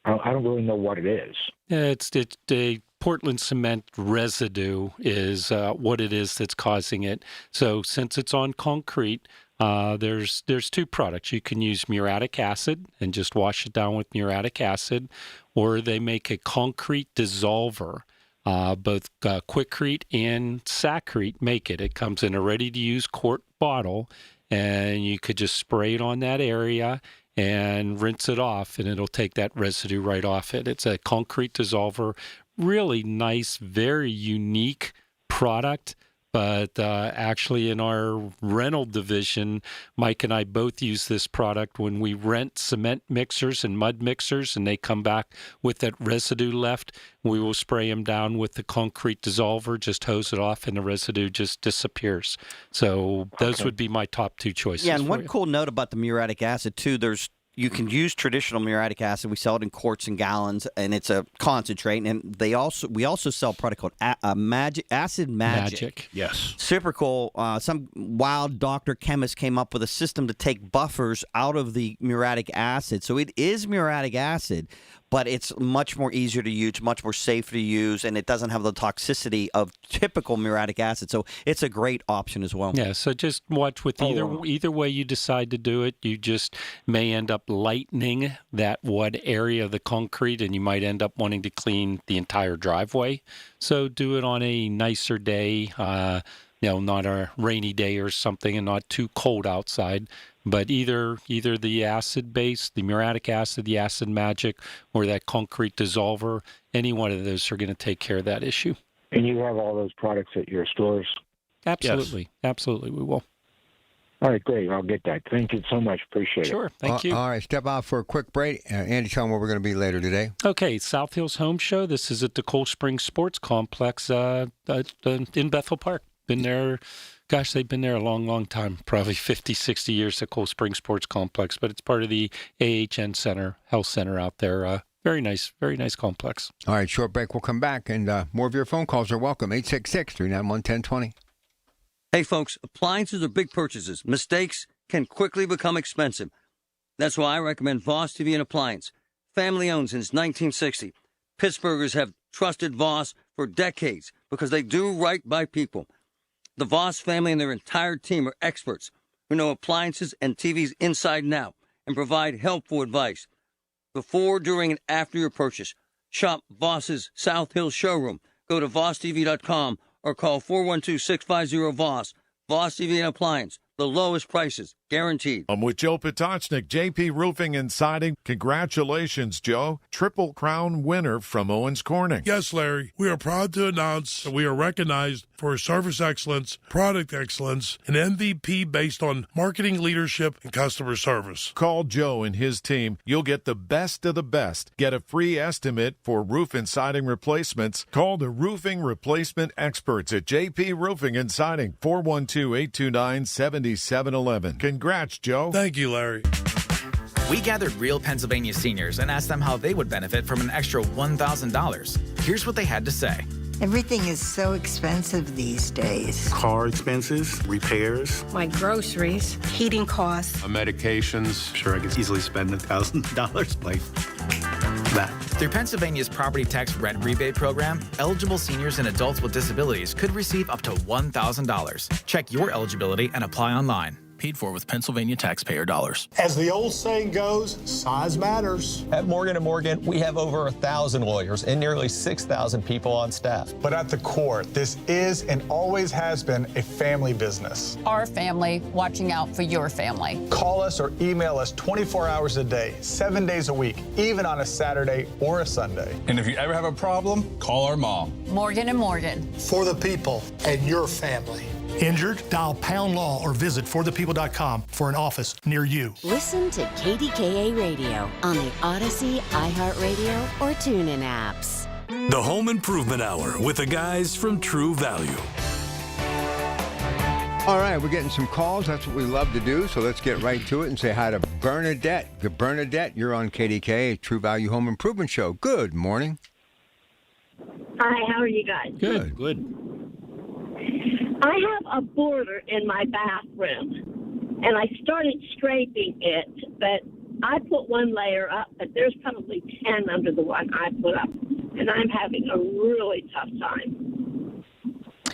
I don't really know what it is. It's the Portland cement residue is what it is that's causing it. So since it's on concrete, there's two products. You can use muriatic acid and just wash it down with muriatic acid, or they make a concrete dissolver. Both Quikrete and Sacrete make it. It comes in a ready-to-use quart bottle, and you could just spray it on that area and rinse it off, and it'll take that residue right off it. It's a concrete dissolver, really nice, very unique product. But actually in our rental division, Mike and I both use this product when we rent cement mixers and mud mixers, and they come back with that residue left. We will spray them down with the concrete dissolver, just hose it off, and the residue just disappears. So those would be my top two choices. Yeah, and one cool note about the muriatic acid, too, you can use traditional muriatic acid. We sell it in quarts and gallons, and it's a concentrate. And we also sell a product called Acid Magic. Yes. Super cool. Some wild doctor chemist came up with a system to take buffers out of the muriatic acid. So it is muriatic acid, but it's much more easier to use, much more safe to use, and it doesn't have the toxicity of typical muriatic acid. So it's a great option as well. Yeah, so just watch with either way you decide to do it. You just may end up lightening that wood area of the concrete, and you might end up wanting to clean the entire driveway. So do it on a nicer day, not a rainy day or something, and not too cold outside. But either the acid base, the muriatic acid, the Acid Magic, or that concrete dissolver, any one of those are going to take care of that issue. And you have all those products at your stores? Absolutely. Yes. Absolutely, we will. All right, great. I'll get that. Thank you so much. Appreciate it. Sure. Thank you. All right, step out for a quick break. Andy, tell them where we're going to be later today. Okay, South Hills Home Show. This is at the Cold Spring Sports Complex in Bethel Park. Been there, they've been there a long, long time, probably 50, 60 years at Cold Spring Sports Complex, but it's part of the AHN Center, Health Center out there. Very nice complex. All right, short break. We'll come back, and more of your phone calls are welcome. 866-391-1020. Hey, folks, appliances are big purchases. Mistakes can quickly become expensive. That's why I recommend Voss TV and Appliance. Family owned since 1960. Pittsburghers have trusted Voss for decades because they do right by people. The Voss family and their entire team are experts who know appliances and TVs inside and out and provide helpful advice. Before, during, and after your purchase, shop Voss's South Hills showroom. Go to VossTV.com or call 412-650-VOSS. Voss TV and Appliance. The lowest prices, guaranteed. I'm with Joe Potocnik, JP Roofing and Siding. Congratulations, Joe. Triple Crown winner from Owens Corning. Yes, Larry. We are proud to announce that we are recognized for service excellence, product excellence, and MVP based on marketing leadership and customer service. Call Joe and his team. You'll get the best of the best. Get a free estimate for roof and siding replacements. Call the roofing replacement experts at JP Roofing and Siding, 412-829-7711. Congrats, Joe. Thank you, Larry. We gathered real Pennsylvania seniors and asked them how they would benefit from an extra $1,000. Here's what they had to say. Everything is so expensive these days. Car expenses, repairs. My groceries, heating costs. Medications. Sure, I could easily spend $1,000 like that. Through Pennsylvania's property tax rent rebate program, eligible seniors and adults with disabilities could receive up to $1,000. Check your eligibility and apply online. Paid for with Pennsylvania taxpayer dollars. As the old saying goes, size matters. At Morgan & Morgan, we have over 1,000 lawyers and nearly 6,000 people on staff. But at the core, this is and always has been a family business. Our family watching out for your family. Call us or email us 24 hours a day, 7 days a week, even on a Saturday or a Sunday. And if you ever have a problem, call our mom. Morgan & Morgan. For the people and your family. Injured? Dial Pound Law or visit forthepeople.com for an office near you. Listen to KDKA Radio on the Odyssey, iHeartRadio, or TuneIn apps. The Home Improvement Hour with the guys from True Value. All right, we're getting some calls. That's what we love to do. So let's get right to it and say hi to Bernadette. Good, Bernadette, you're on KDKA, True Value Home Improvement Show. Good morning. Hi, how are you guys? Good. I have a border in my bathroom, and I started scraping it, but I put one layer up, but there's probably 10 under the one I put up, and I'm having a really tough time.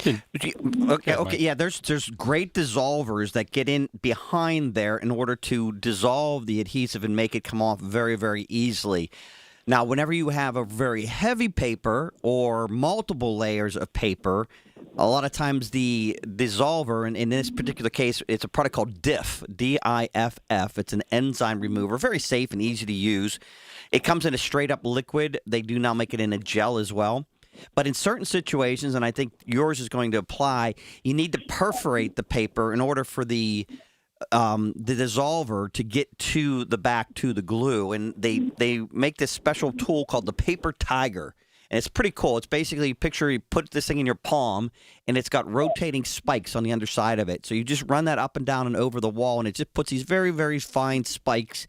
Okay, yeah. There's great dissolvers that get in behind there in order to dissolve the adhesive and make it come off very, very easily. Now, whenever you have a very heavy paper or multiple layers of paper, a lot of times the dissolver, and in this particular case, it's a product called DIFF, D-I-F-F. It's an enzyme remover, very safe and easy to use. It comes in a straight-up liquid. They do now make it in a gel as well. But in certain situations, and I think yours is going to apply, you need to perforate the paper in order for the dissolver to get to the back to the glue. And they make this special tool called the Paper Tiger. And it's pretty cool. It's basically, picture you put this thing in your palm, and it's got rotating spikes on the underside of it. So you just run that up and down and over the wall, and it just puts these very, very fine spikes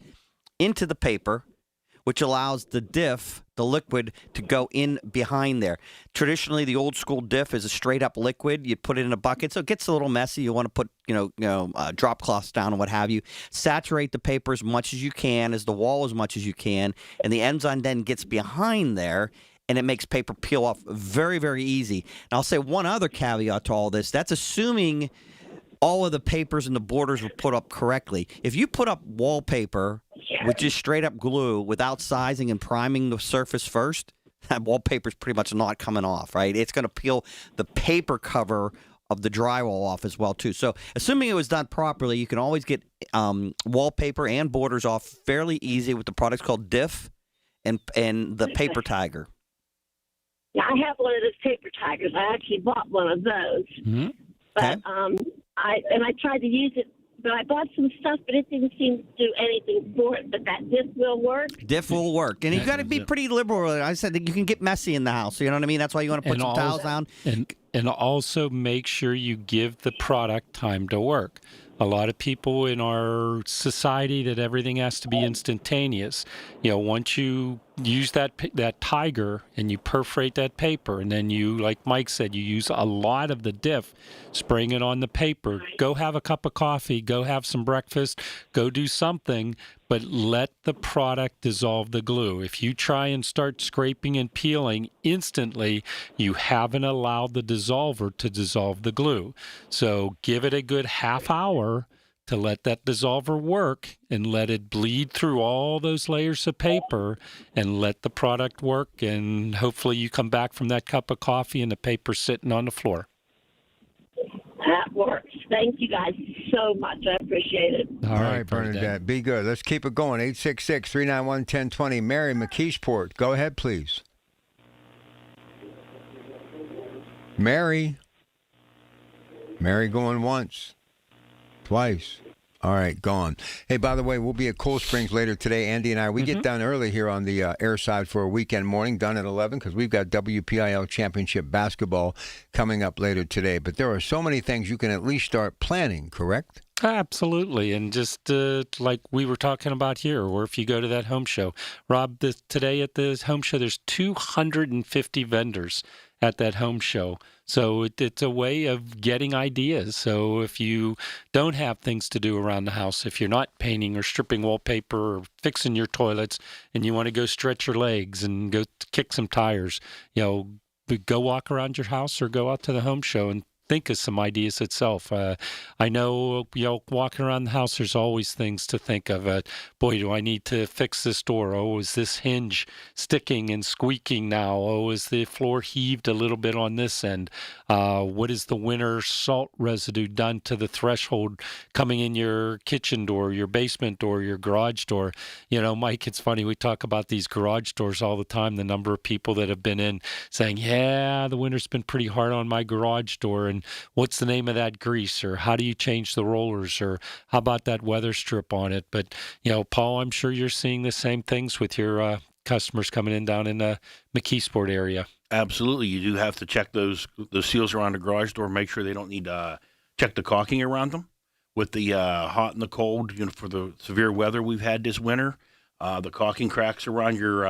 into the paper, which allows the diff, the liquid, to go in behind there. Traditionally, the old school diff is a straight up liquid. You put it in a bucket, so it gets a little messy. You want to put, drop cloths down and what have you. Saturate the paper as much as you can, as the wall as much as you can, and the enzyme then gets behind there, and it makes paper peel off very, very easy. And I'll say one other caveat to all this. That's assuming all of the papers and the borders were put up correctly. If you put up wallpaper with just straight up glue without sizing and priming the surface first, that wallpaper's pretty much not coming off, right? It's going to peel the paper cover of the drywall off as well, too. So assuming it was done properly, you can always get wallpaper and borders off fairly easy with the products called Diff and the Paper Tiger. Yeah, I have one of those Paper Tigers. I actually bought one of those. Mm-hmm. But I tried to use it, but I bought some stuff, but it didn't seem to do anything for it. But that Diff will work. Diff will work, and you got to be pretty liberal with it. I said that you can get messy in the house. You know what I mean? That's why you want to put some towels down. And also make sure you give the product time to work. A lot of people in our society that everything has to be instantaneous. Once you use that tiger and you perforate that paper, and then you, like Mike said, you use a lot of the diff, spraying it on the paper. Go have a cup of coffee, go have some breakfast, go do something, but let the product dissolve the glue. If you try and start scraping and peeling instantly, you haven't allowed the dissolver to dissolve the glue. So give it a good half hour to let that dissolver work and let it bleed through all those layers of paper and let the product work, and hopefully you come back from that cup of coffee and the paper sitting on the floor. That works. Thank you guys so much. I appreciate it. All right, Bernadette. Be good. Let's keep it going. 866-391-1020. Mary McKeesport. Go ahead, please. Mary going once. Twice. All right, gone. Hey, by the way, we'll be at Cool Springs later today. Andy and I, we get done early here on the air side for a weekend morning, done at 11, because we've got WPIL Championship basketball coming up later today. But there are so many things you can at least start planning, correct? Absolutely. And just like we were talking about here, or if you go to that home show. Rob, today at the home show, there's 250 vendors at that home show. So it's a way of getting ideas. So if you don't have things to do around the house, if you're not painting or stripping wallpaper or fixing your toilets, and you want to go stretch your legs and go kick some tires, go walk around your house or go out to the home show and think of some ideas itself. I know, walking around the house, there's always things to think of. Boy, do I need to fix this door? Oh, is this hinge sticking and squeaking now? Oh, is the floor heaved a little bit on this end? What is the winter salt residue done to the threshold coming in your kitchen door, your basement door, your garage door? Mike, it's funny, we talk about these garage doors all the time, the number of people that have been in saying, yeah, the winter's been pretty hard on my garage door, and what's the name of that grease, or how do you change the rollers, or how about that weather strip on it? But, Paul, I'm sure you're seeing the same things with your customers coming in down in the McKeesport area. Absolutely. You do have to check those seals around the garage door, make sure they don't need check the caulking around them. With the hot and the cold, for the severe weather we've had this winter, the caulking cracks around your,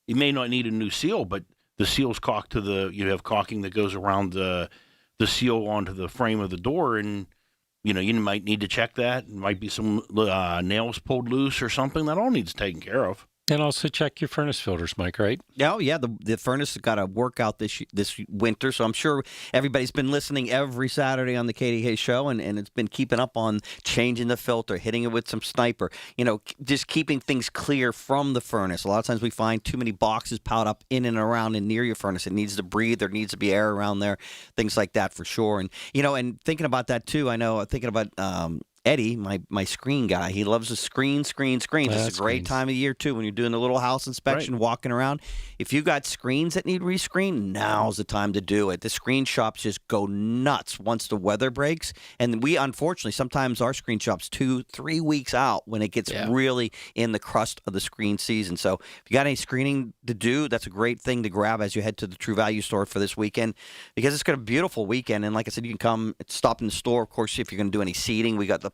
you may not need a new seal, but the seal's caulked to you have caulking that goes around the seal onto the frame of the door, and you might need to check that. It might be some nails pulled loose or something. That all needs taken care of. And also check your furnace filters, Mike, right? Oh, yeah. The furnace has got to work out this winter, so I'm sure everybody's been listening every Saturday on the KDK show, and it's been keeping up on changing the filter, hitting it with some sniper, just keeping things clear from the furnace. A lot of times we find too many boxes piled up in and around and near your furnace. It needs to breathe. There needs to be air around there, things like that for sure. And, and thinking about that, too, thinking about Eddie, my screen guy, he loves to screen. This is a great time of year, too, when you're doing a little house inspection, walking around. If you got screens that need rescreened, now's the time to do it. The screen shops just go nuts once the weather breaks. And we, unfortunately, sometimes our screen shops 2-3 weeks out when it gets really in the crust of the screen season. So if you got any screening to do, that's a great thing to grab as you head to the True Value store for this weekend, because it's got a beautiful weekend. And like I said, you can come stop in the store. Of course, if you're going to do any seeding, we got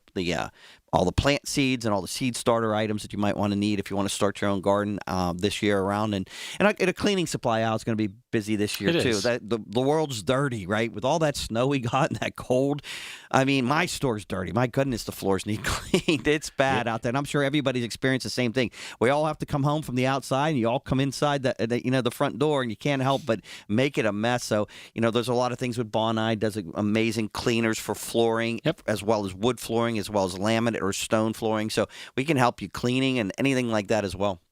all the plant seeds and all the seed starter items that you might want to need if you want to start your own garden this year around. And a cleaning supply aisle is going to be busy this year, too. The world's dirty, right? With all that snow we got and that cold. I mean, my store's dirty. My goodness, the floors need cleaned. It's bad out there. And I'm sure everybody's experienced the same thing. We all have to come home from the outside, and you all come inside the front door, and you can't help but make it a mess. So, there's a lot of things with Bonide. Does amazing cleaners for flooring, as well as wood flooring, as well as laminate or stone flooring. So we can help you cleaning and anything like that as well.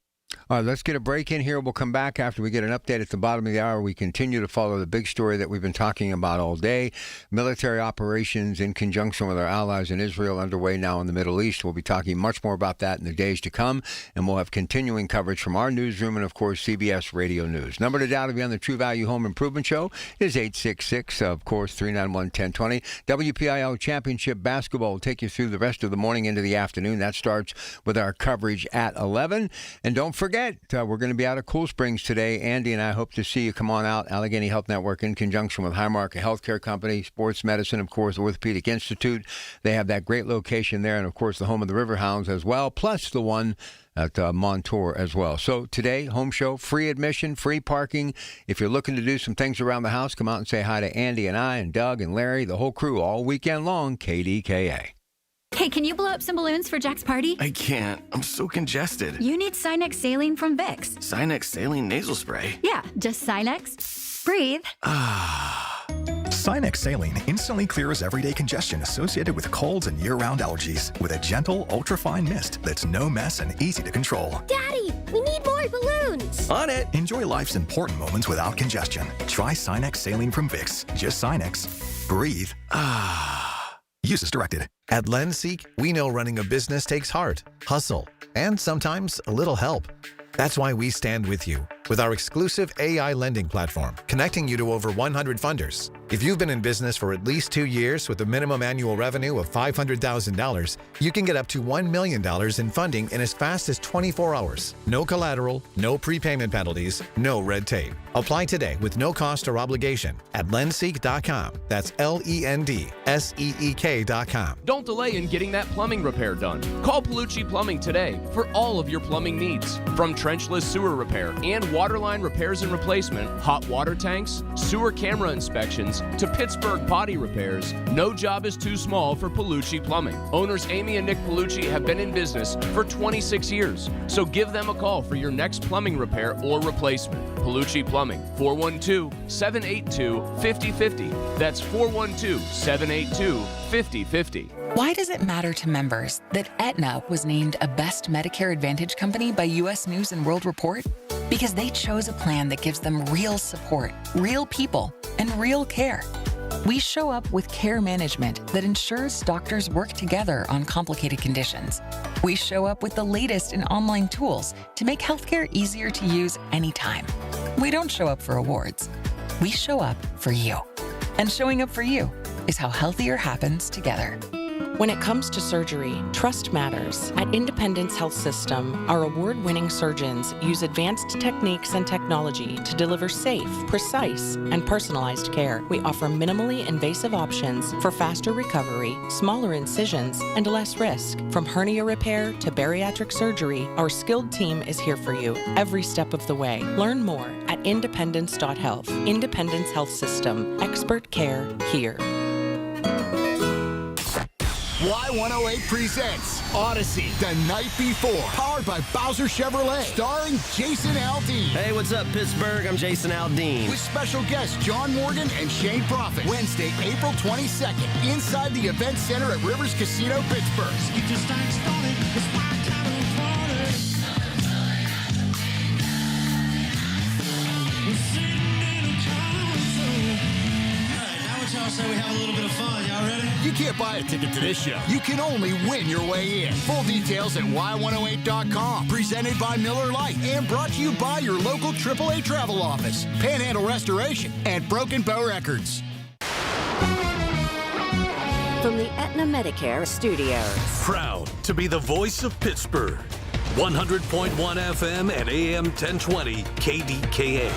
All right, let's get a break in here. We'll come back after we get an update at the bottom of the hour. We continue to follow the big story that we've been talking about all day. Military operations in conjunction with our allies in Israel underway now in the Middle East. We'll be talking much more about that in the days to come, and we'll have continuing coverage from our newsroom and, of course, CBS Radio News. Number to dial to be on the True Value Home Improvement Show is 866, of course, 391-1020. WPIL Championship Basketball will take you through the rest of the morning into the afternoon. That starts with our coverage at 11. And don't forget, we're going to be out of Cool Springs today. Andy and I hope to see you. Come on out. Allegheny Health Network in conjunction with Highmark, a healthcare company, sports medicine, of course, Orthopedic Institute. They have that great location there, and, of course, the home of the Riverhounds as well, plus the one at Montour as well. So today, home show, free admission, free parking. If you're looking to do some things around the house, come out and say hi to Andy and I and Doug and Larry, the whole crew, all weekend long, KDKA. Hey, can you blow up some balloons for Jack's party? I can't. I'm so congested. You need Sinex Saline from Vicks. Sinex Saline nasal spray? Yeah, just Sinex. Breathe. Sinex Saline instantly clears everyday congestion associated with colds and year-round allergies with a gentle, ultra-fine mist that's no mess and easy to control. Daddy, we need more balloons. On it! Enjoy life's important moments without congestion. Try Sinex Saline from Vicks. Just Sinex. Breathe. Use as directed. At LendSeek, we know running a business takes heart, hustle, and sometimes a little help. That's why we stand with you with our exclusive AI lending platform, connecting you to over 100 funders. If you've been in business for at least 2 years with a minimum annual revenue of $500,000, you can get up to $1 million in funding in as fast as 24 hours. No collateral, no prepayment penalties, no red tape. Apply today with no cost or obligation at lendseek.com. That's LENDSEEK.com. Don't delay in getting that plumbing repair done. Call Palucci Plumbing today for all of your plumbing needs. From trenchless sewer repair and waterline repairs and replacement, hot water tanks, sewer camera inspections, to Pittsburgh potty repairs, no job is too small for Palucci Plumbing. Owners Amy and Nick Palucci have been in business for 26 years, so give them a call for your next plumbing repair or replacement. Palucci Plumbing, 412-782-5050. That's 412-782-5050. Why does it matter to members that Aetna was named a Best Medicare Advantage company by U.S. News & World Report? Because they chose a plan that gives them real support, real people, and real care. We show up with care management that ensures doctors work together on complicated conditions. We show up with the latest in online tools to make healthcare easier to use anytime. We don't show up for awards. We show up for you. And showing up for you is how healthier happens together. When it comes to surgery, trust matters. At Independence Health System, our award-winning surgeons use advanced techniques and technology to deliver safe, precise, and personalized care. We offer minimally invasive options for faster recovery, smaller incisions, and less risk. From hernia repair to bariatric surgery, our skilled team is here for you every step of the way. Learn more at independence.health. Independence Health System. Expert care here. Y108 presents Odyssey, The Night Before, powered by Bowser Chevrolet, starring Jason Aldean. Hey, what's up, Pittsburgh? I'm Jason Aldean. With special guests John Morgan and Shane Prophet. Wednesday, April 22nd, inside the Event Center at Rivers Casino, Pittsburgh. Get your start started. It's my kind of party. We're sitting in a console. All right, now what y'all say we have a little bit of fun. Y'all ready? You can't buy a ticket to this show. You can only win your way in. Full details at y108.com. Presented by Miller Lite and brought to you by your local AAA travel office, Panhandle Restoration, and Broken Bow Records. From the Aetna Medicare Studios. Proud to be the voice of Pittsburgh. 100.1 FM and AM 1020 KDKA.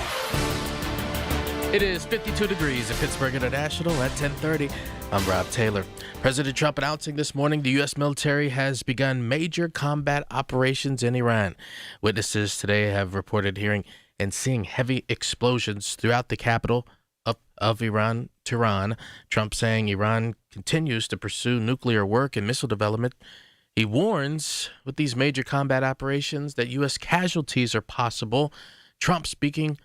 It is 52 degrees at Pittsburgh International at 10:30. I'm Rob Taylor. President Trump announcing this morning the U.S. military has begun major combat operations in Iran. Witnesses today have reported hearing and seeing heavy explosions throughout the capital of Iran, Tehran. Trump saying Iran continues to pursue nuclear work and missile development. He warns with these major combat operations that U.S. casualties are possible. Trump speaking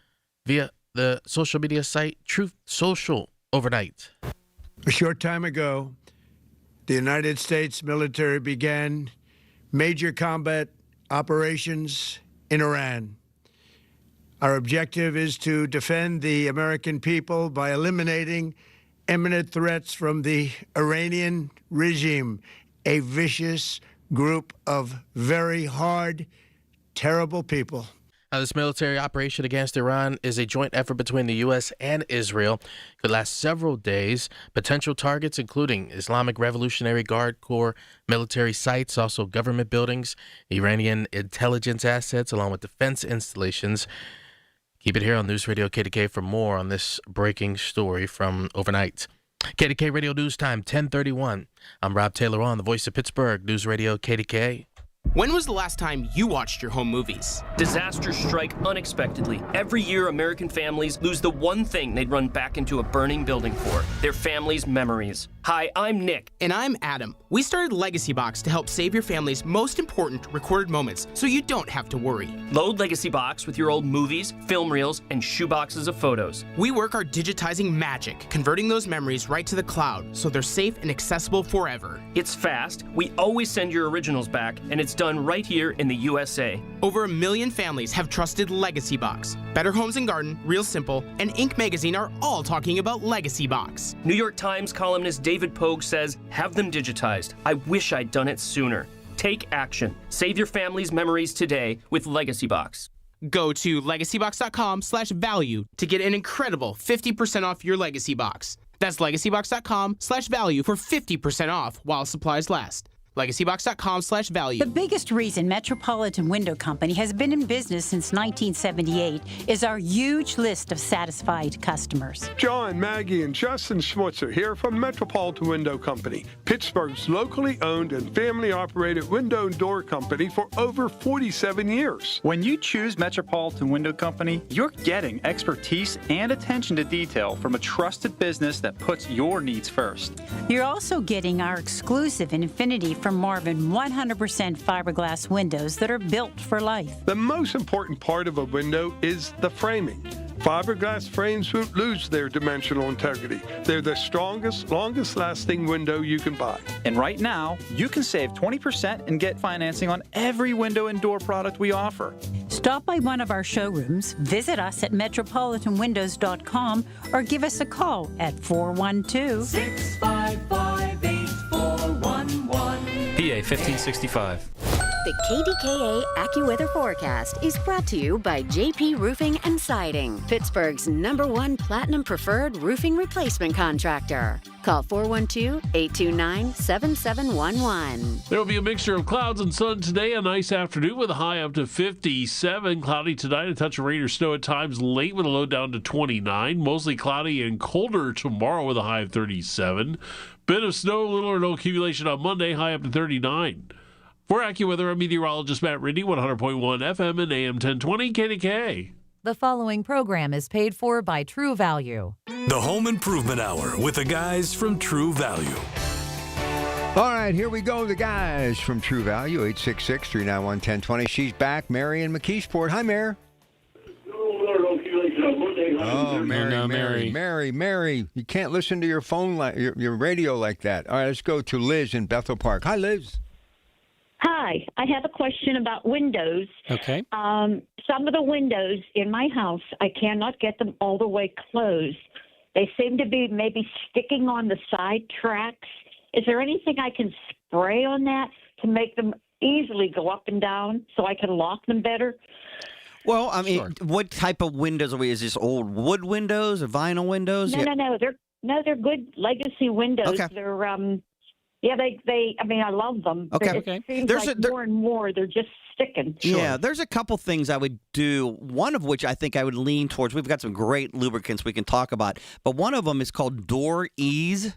via the social media site Truth Social overnight. A short time ago, the United States military began major combat operations in Iran. Our objective is to defend the American people by eliminating imminent threats from the Iranian regime, a vicious group of very hard, terrible people. Now, this military operation against Iran is a joint effort between the U.S. and Israel. It could last several days. Potential targets including Islamic Revolutionary Guard Corps military sites, also government buildings, Iranian intelligence assets, along with defense installations. Keep it here on News Radio KDK for more on this breaking story from overnight. KDK Radio News Time, 10:31. I'm Rob Taylor on the voice of Pittsburgh, News Radio KDK. When was the last time you watched your home movies? Disasters strike unexpectedly. Every year, American families lose the one thing they'd run back into a burning building for, their family's memories. Hi, I'm Nick. And I'm Adam. We started Legacy Box to help save your family's most important recorded moments so you don't have to worry. Load Legacy Box with your old movies, film reels, and shoeboxes of photos. We work our digitizing magic, converting those memories right to the cloud so they're safe and accessible forever. It's fast, we always send your originals back, and it's done right here in the USA. Over 1 million families have trusted Legacy Box. Better Homes and Garden, Real Simple, and Inc. magazine are all talking about Legacy Box. New York Times columnist David Pogue says, have them digitized. I wish I'd done it sooner. Take action. Save your family's memories today with Legacy Box. Go to legacybox.com/value to get an incredible 50% off your Legacy Box. That's legacybox.com/value for 50% off while supplies last. LegacyBox.com/value. The biggest reason Metropolitan Window Company has been in business since 1978 is our huge list of satisfied customers. John, Maggie, and Justin Schmutzer here from Metropolitan Window Company, Pittsburgh's locally owned and family-operated window and door company for over 47 years. When you choose Metropolitan Window Company, you're getting expertise and attention to detail from a trusted business that puts your needs first. You're also getting our exclusive Infinity from Marvin 100% fiberglass windows that are built for life. The most important part of a window is the framing. Fiberglass frames won't lose their dimensional integrity. They're the strongest, longest-lasting window you can buy. And right now, you can save 20% and get financing on every window and door product we offer. Stop by one of our showrooms, visit us at metropolitanwindows.com, or give us a call at 412-655-8411. PA 1565. The KDKA AccuWeather forecast is brought to you by JP Roofing and Siding, Pittsburgh's #1 Platinum Preferred roofing replacement contractor. Call 412-829-7711. There will be a mixture of clouds and sun today. A nice afternoon with a high up to 57. Cloudy tonight. A touch of rain or snow at times late with a low down to 29. Mostly cloudy and colder tomorrow with a high of 37. Bit of snow, little or no accumulation on Monday. High up to 39. For AccuWeather, I'm meteorologist Matt Ridney, 100.1 FM and AM 1020 KDKA. The following program is paid for by True Value. The Home Improvement Hour with the guys from True Value. All right, here we go. The guys from True Value, 866-391-1020. She's back, Mary in McKeesport. Hi, Mary. Oh, Mary. You can't listen to your phone, your radio like that. All right, let's go to Liz in Bethel Park. Hi, Liz. Hi, I have a question about windows. Okay. Some of the windows in my house, I cannot get them all the way closed. They seem to be maybe sticking on the side tracks. Is there anything I can spray on that to make them easily go up and down so I can lock them better? Well, I mean, what type of windows are we? Is this old wood windows or vinyl windows? No. They're good legacy windows. Okay. They're I love them. Okay. But it seems like more and more they're just sticking. Yeah, there's a couple things I would do, one of which I think I would lean towards. We've got some great lubricants we can talk about, but one of them is called Door Ease.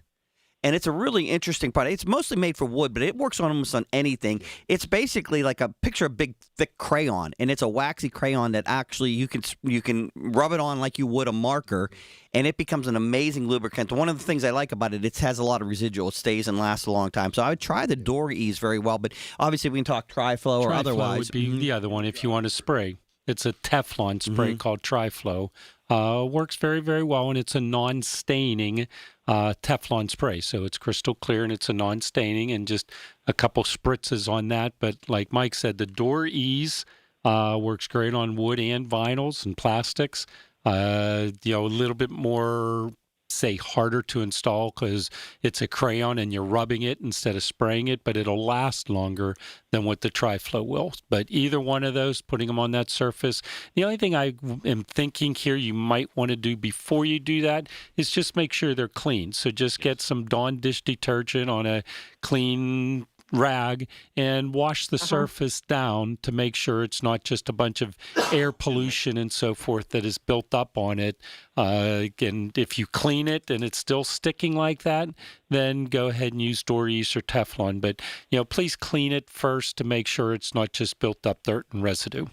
And it's a really interesting product. It's mostly made for wood, but it works on almost on anything. It's basically like a picture of big, thick crayon, and it's a waxy crayon that actually you can rub it on like you would a marker, and it becomes an amazing lubricant. One of the things I like about it, it has a lot of residual. It stays and lasts a long time. So I would try the Door Ease very well, but obviously we can talk Tri-Flow or otherwise. Would be the other one if you want to spray. It's a Teflon spray called Tri-Flow. Works very, very well, and it's a non-staining Teflon spray. So it's crystal clear, and it's a non-staining, and just a couple spritzes on that. But like Mike said, the Door Ease works great on wood and vinyls and plastics. A little bit more, say, harder to install because it's a crayon and you're rubbing it instead of spraying it, but it'll last longer than what the Tri-Flow will. But either one of those, putting them on that surface, the only thing I am thinking here you might want to do before you do that is just make sure they're clean. So just get some Dawn dish detergent on a clean rag and wash the surface down to make sure it's not just a bunch of air pollution and so forth that is built up on it. And if you clean it and it's still sticking like that, then go ahead and use Door Ease or Teflon. But, please clean it first to make sure it's not just built up dirt and residue.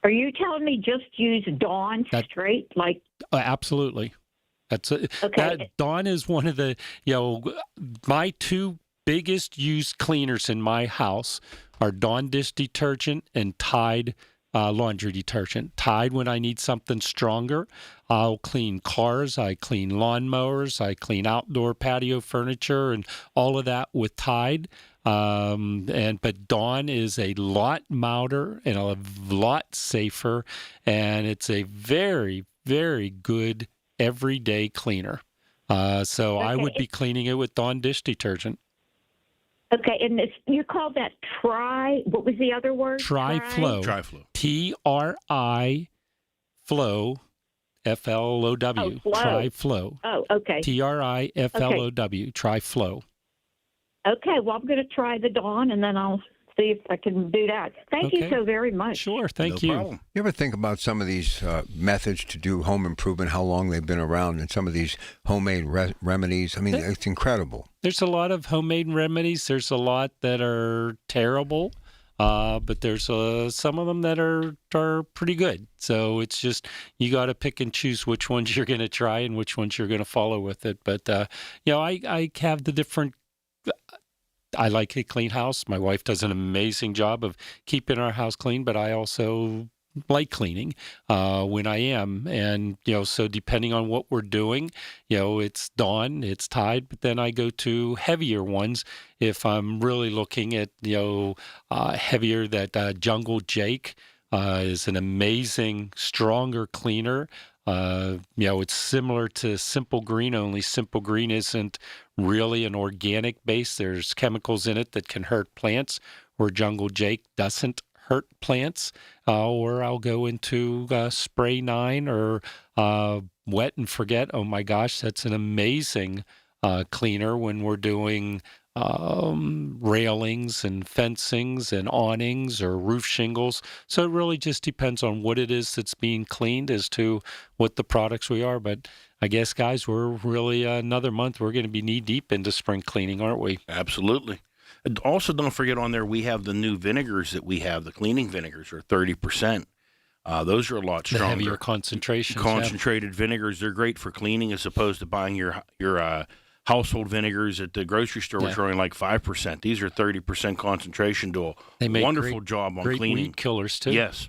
Are you telling me just use Dawn straight? Absolutely. Okay. Dawn is one of the, my two biggest used cleaners in my house are Dawn dish detergent and Tide laundry detergent. Tide when I need something stronger. I'll clean cars, I clean lawnmowers, I clean outdoor patio furniture and all of that with Tide. But Dawn is a lot milder and a lot safer, and it's a very, very good everyday cleaner. So I would be cleaning it with Dawn dish detergent. Okay, and you call that what was the other word? Tri-Flow. T-R-I Flow, F-L-O-W. Tri-Flow. Oh, okay. T-R-I-F-L-O-W, Tri-Flow. Okay, well, I'm going to try the Dawn, and then I'll see if I can do that. Thank you so very much. Sure, thank you. You ever think about some of these methods to do home improvement, how long they've been around, and some of these homemade remedies? I mean, it's incredible. There's a lot of homemade remedies. There's a lot that are terrible, but there's some of them that are pretty good. So it's just you got to pick and choose which ones you're going to try and which ones you're going to follow with it. But, I have the different I like a clean house. My wife does an amazing job of keeping our house clean, but I also like cleaning when I am. And, so depending on what we're doing, it's Dawn, it's Tide, but then I go to heavier ones if I'm really looking at, heavier, that Jungle Jake is an amazing, stronger cleaner. It's similar to Simple Green, only Simple Green isn't really an organic base. There's chemicals in it that can hurt plants, where Jungle Jake doesn't hurt plants, or I'll go into Spray 9 or Wet and Forget. Oh my gosh, that's an amazing cleaner when we're doing railings and fencings and awnings or roof shingles. So it really just depends on what it is that's being cleaned as to what the products we are. But I guess, guys, we're really another month, we're going to be knee deep into spring cleaning, aren't we? Absolutely. And also, don't forget on there, we have the new vinegars that we have. The cleaning vinegars are 30%. Those are a lot stronger. The heavier concentrations. Concentrated vinegars, they're great for cleaning as opposed to buying your household vinegars at the grocery store, which are only like 5%. These are 30% concentration. Do a wonderful job on great cleaning. Weed killers, too. Yes,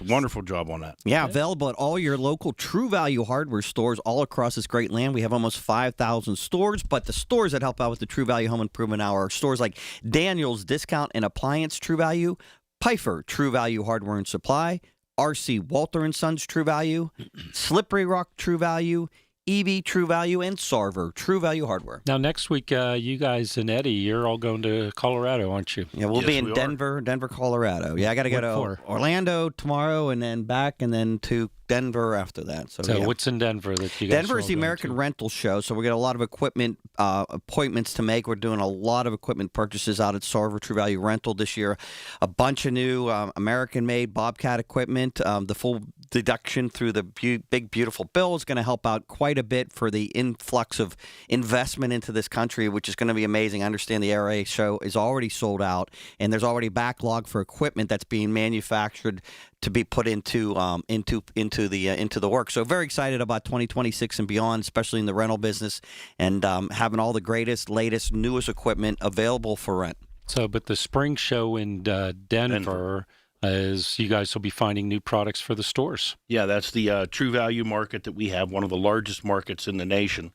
wonderful job on that. Yeah, available at all your local True Value hardware stores all across this great land. We have almost 5,000 stores, but the stores that help out with the True Value Home Improvement Hour are stores like Daniel's Discount and Appliance True Value, Pfeiffer True Value Hardware and Supply, R.C. Walter & Sons True Value, Slippery Rock True Value, EV True Value, and Sarver True Value Hardware. Now, next week, you guys and Eddie, you're all going to Colorado, aren't you? Yeah, we'll be in Denver, Colorado. Yeah, I got to go to Orlando tomorrow and then back and then to Denver after that. So what's in Denver that you guys Denver is the American Rental Show, so we got a lot of equipment appointments to make. We're doing a lot of equipment purchases out at Sarver True Value Rental this year. A bunch of new American-made Bobcat equipment. The full deduction through the big, beautiful bill is going to help out quite a bit for the influx of investment into this country, which is going to be amazing. I understand the ARA show is already sold out, and there's already backlog for equipment that's being manufactured to be put into the work. So very excited about 2026 and beyond, especially in the rental business, and having all the greatest, latest, newest equipment available for rent. So, but the spring show in Denver is you guys will be finding new products for the stores. Yeah, that's the True Value market that we have, one of the largest markets in the nation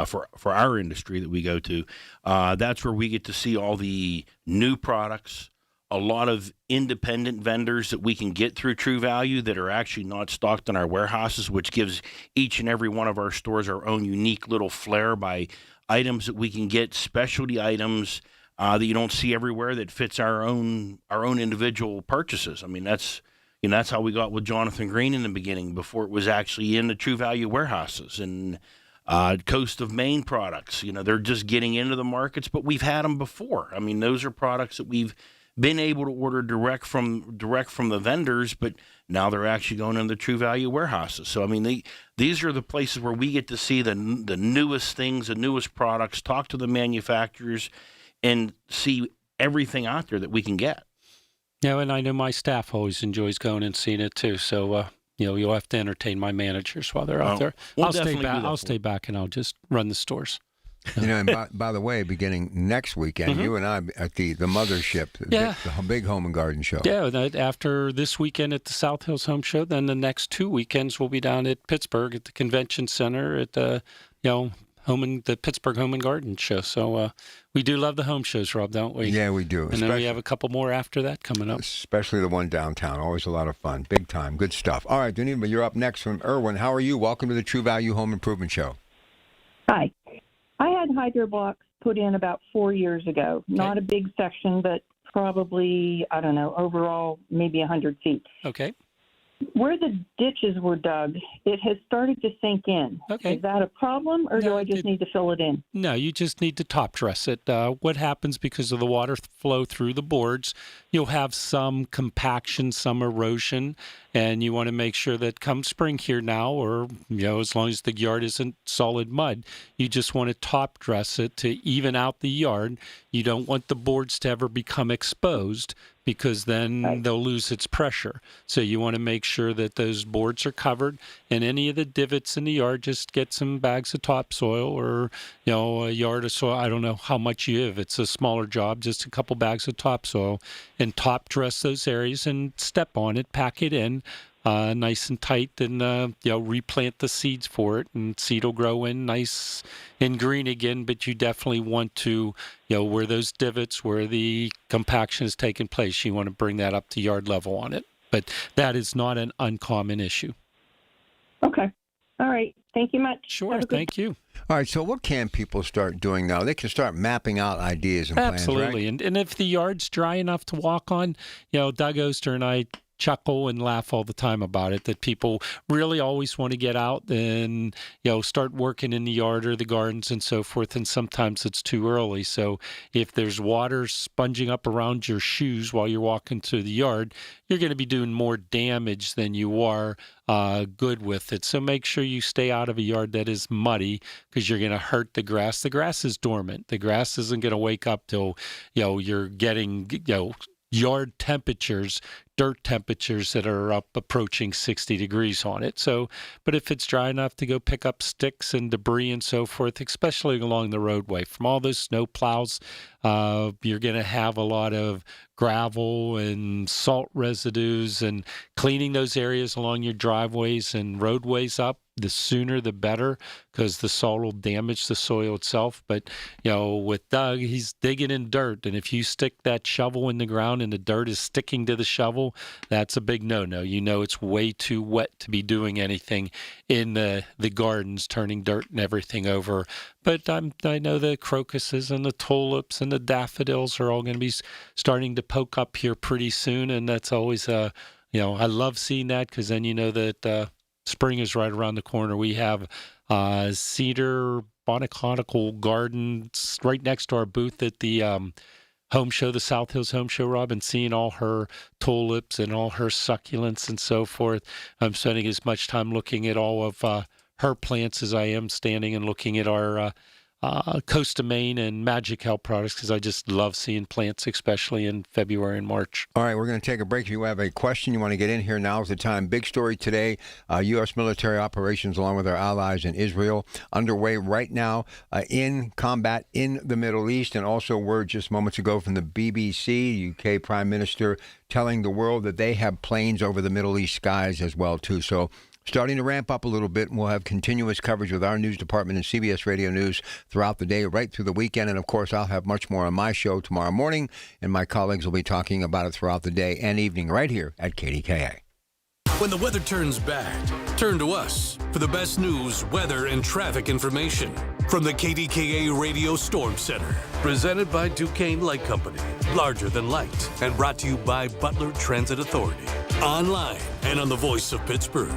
for our industry that we go to. That's where we get to see all the new products, a lot of independent vendors that we can get through True Value that are actually not stocked in our warehouses, which gives each and every one of our stores our own unique little flair by items that we can get, specialty items that you don't see everywhere that fits our own individual purchases. I mean, that's how we got with Jonathan Green in the beginning before it was actually in the True Value warehouses. And Coast of Maine products, they're just getting into the markets, but we've had them before. I mean, those are products that we've been able to order direct from the vendors, but now they're actually going into the True Value warehouses. So, I mean, these are the places where we get to see the newest things, the newest products, talk to the manufacturers, and see everything out there that we can get. Yeah, and I know my staff always enjoys going and seeing it too. So, you'll have to entertain my managers while they're out there. I'll stay back and I'll just run the stores. And by the way, beginning next weekend, you and I at the Mothership, the big Home and Garden Show. Yeah, after this weekend at the South Hills Home Show, then the next 2 weekends we'll be down at Pittsburgh at the Convention Center at the the Pittsburgh Home and Garden Show. So we do love the home shows, Rob, don't we? Yeah, we do. And then we have a couple more after that coming up. Especially the one downtown. Always a lot of fun. Big time. Good stuff. All right, Dunita, you're up next from Irwin. How are you? Welcome to the True Value Home Improvement Show. Hi. I had hydro blocks put in about 4 years ago. Okay. Not a big section, but probably, I don't know, overall maybe 100 feet. Okay. Where the ditches were dug, it has started to sink in. Okay. Is that a problem, or do I just need to fill it in? No, you just need to top dress it. What happens because of the water flow through the boards, you'll have some compaction, some erosion, and you want to make sure that come spring here now, or as long as the yard isn't solid mud, you just want to top dress it to even out the yard. You don't want the boards to ever become exposed, because then they'll lose its pressure. So you want to make sure that those boards are covered, and any of the divots in the yard, just get some bags of topsoil or, a yard of soil. I don't know how much you have. It's a smaller job, just a couple bags of topsoil, and top dress those areas and step on it, pack it in nice and tight, and replant the seeds for it, and seed will grow in nice and green again. But you definitely want to, where those divots, where the compaction is taking place, you want to bring that up to yard level on it. But that is not an uncommon issue. Okay. All right. Thank you much. Sure. Thank you. All right, so what can people start doing now? They can start mapping out ideas and plans, Absolutely. right? And if the yard's dry enough to walk on, Doug Oster and I chuckle and laugh all the time about it, that people really always want to get out and, start working in the yard or the gardens and so forth. And sometimes it's too early. So if there's water sponging up around your shoes while you're walking through the yard, you're going to be doing more damage than you are good with it. So make sure you stay out of a yard that is muddy, because you're going to hurt the grass. The grass is dormant. The grass isn't going to wake up till, you're getting, yard temperatures, dirt temperatures that are up approaching 60 degrees on it. So, but if it's dry enough to go pick up sticks and debris and so forth, especially along the roadway, from all those snow plows, you're going to have a lot of gravel and salt residues, and cleaning those areas along your driveways and roadways up, the sooner the better, because the salt will damage the soil itself. But, with Doug, he's digging in dirt, and if you stick that shovel in the ground and the dirt is sticking to the shovel, that's a big no-no. It's way too wet to be doing anything in the gardens, turning dirt and everything over. But I know the crocuses and the tulips and the daffodils are all going to be starting to poke up here pretty soon, and that's always I love seeing that, because then that spring is right around the corner. We have Cedar Botanical Gardens right next to our booth at the home show, the South Hills Home Show, Rob, and seeing all her tulips and all her succulents and so forth. I'm spending as much time looking at all of her plants as I am standing and looking at our Coast of Maine and Magic Help products, because I just love seeing plants, especially in February and March. All right, we're going to take a break. If you have a question you want to get in here, now's the time. Big story today, U.S. military operations along with our allies in Israel underway right now in combat in the Middle East. And also word just moments ago from the BBC, UK Prime Minister telling the world that they have planes over the Middle East skies as well, too. So starting to ramp up a little bit, and we'll have continuous coverage with our news department and CBS Radio News throughout the day, right through the weekend. And, of course, I'll have much more on my show tomorrow morning, and my colleagues will be talking about it throughout the day and evening right here at KDKA. When the weather turns bad, turn to us for the best news, weather, and traffic information from the KDKA Radio Storm Center. Presented by Duquesne Light Company, larger than light, and brought to you by Butler Transit Authority. Online and on the voice of Pittsburgh.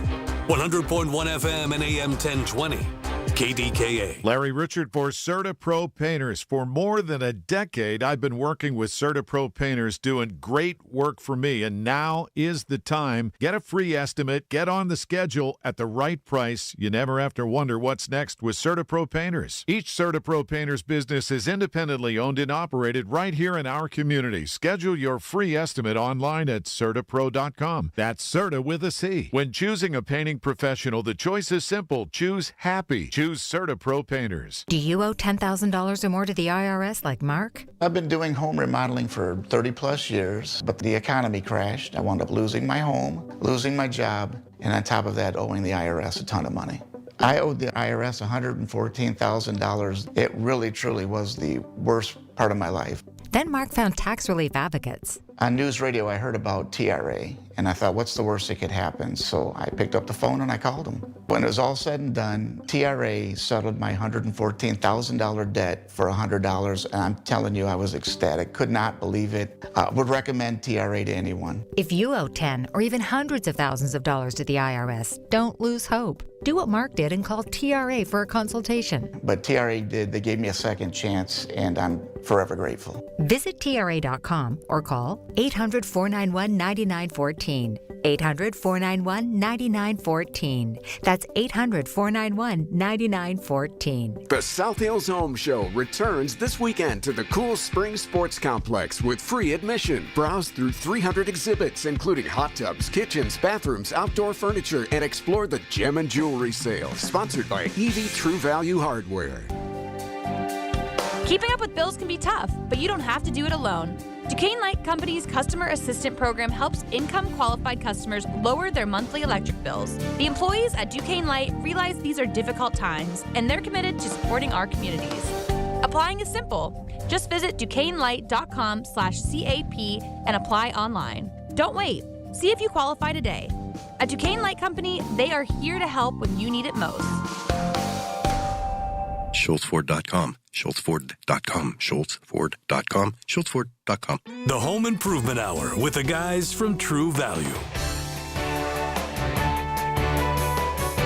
100.1 FM and AM 1020. KDKA. Larry Richard for CertaPro Painters. For more than a decade, I've been working with CertaPro Painters, doing great work for me, and now is the time. Get a free estimate, get on the schedule at the right price. You never have to wonder what's next with CertaPro Painters. Each CertaPro Painters business is independently owned and operated right here in our community. Schedule your free estimate online at CertaPro.com. That's Certa with a C. When choosing a painting professional, the choice is simple. Choose happy. Choose CertaPro Painters. Do you owe $10,000 or more to the IRS like Mark? I've been doing home remodeling for 30-plus years, but the economy crashed. I wound up losing my home, losing my job, and on top of that, owing the IRS a ton of money. I owed the IRS $114,000. It really, truly was the worst part of my life. Then Mark found tax relief advocates. On news radio, I heard about TRA, and I thought, what's the worst that could happen? So I picked up the phone and I called them. When it was all said and done, TRA settled my $114,000 debt for $100, and I'm telling you, I was ecstatic. Could not believe it. Would recommend TRA to anyone. If you owe 10 or even hundreds of thousands of dollars to the IRS, don't lose hope. Do what Mark did and call TRA for a consultation. But TRA did. They gave me a second chance, and I'm forever grateful. Visit TRA.com or call 800-491-9914. 800-491-9914. That's 800-491-9914. The South Hills Home Show returns this weekend to the Cool Springs Sports Complex with free admission. Browse through 300 exhibits, including hot tubs, kitchens, bathrooms, outdoor furniture, and explore the gem and jewelry sale. Sponsored by EV True Value Hardware. Keeping up with bills can be tough, but you don't have to do it alone. Duquesne Light Company's Customer Assistant Program helps income-qualified customers lower their monthly electric bills. The employees at Duquesne Light realize these are difficult times, and they're committed to supporting our communities. Applying is simple. Just visit DuquesneLight.com/CAP and apply online. Don't wait. See if you qualify today. At Duquesne Light Company, they are here to help when you need it most. SchultzFord.com, SchultzFord.com, SchultzFord.com, SchultzFord.com. The Home Improvement Hour with the guys from True Value.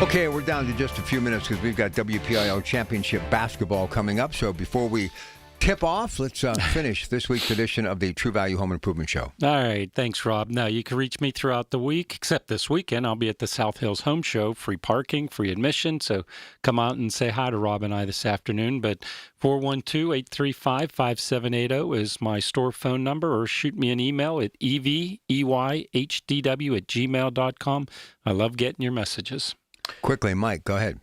Okay, we're down to just a few minutes because we've got WPIL Championship basketball coming up. So before we tip off, let's finish this week's edition of the True Value Home Improvement Show. All right. Thanks, Rob. Now, you can reach me throughout the week, except this weekend. I'll be at the South Hills Home Show, free parking, free admission. So come out and say hi to Rob and I this afternoon. But 412-835-5780 is my store phone number, or shoot me an email at eveyhdw@gmail.com. I love getting your messages. Quickly, Mike, go ahead.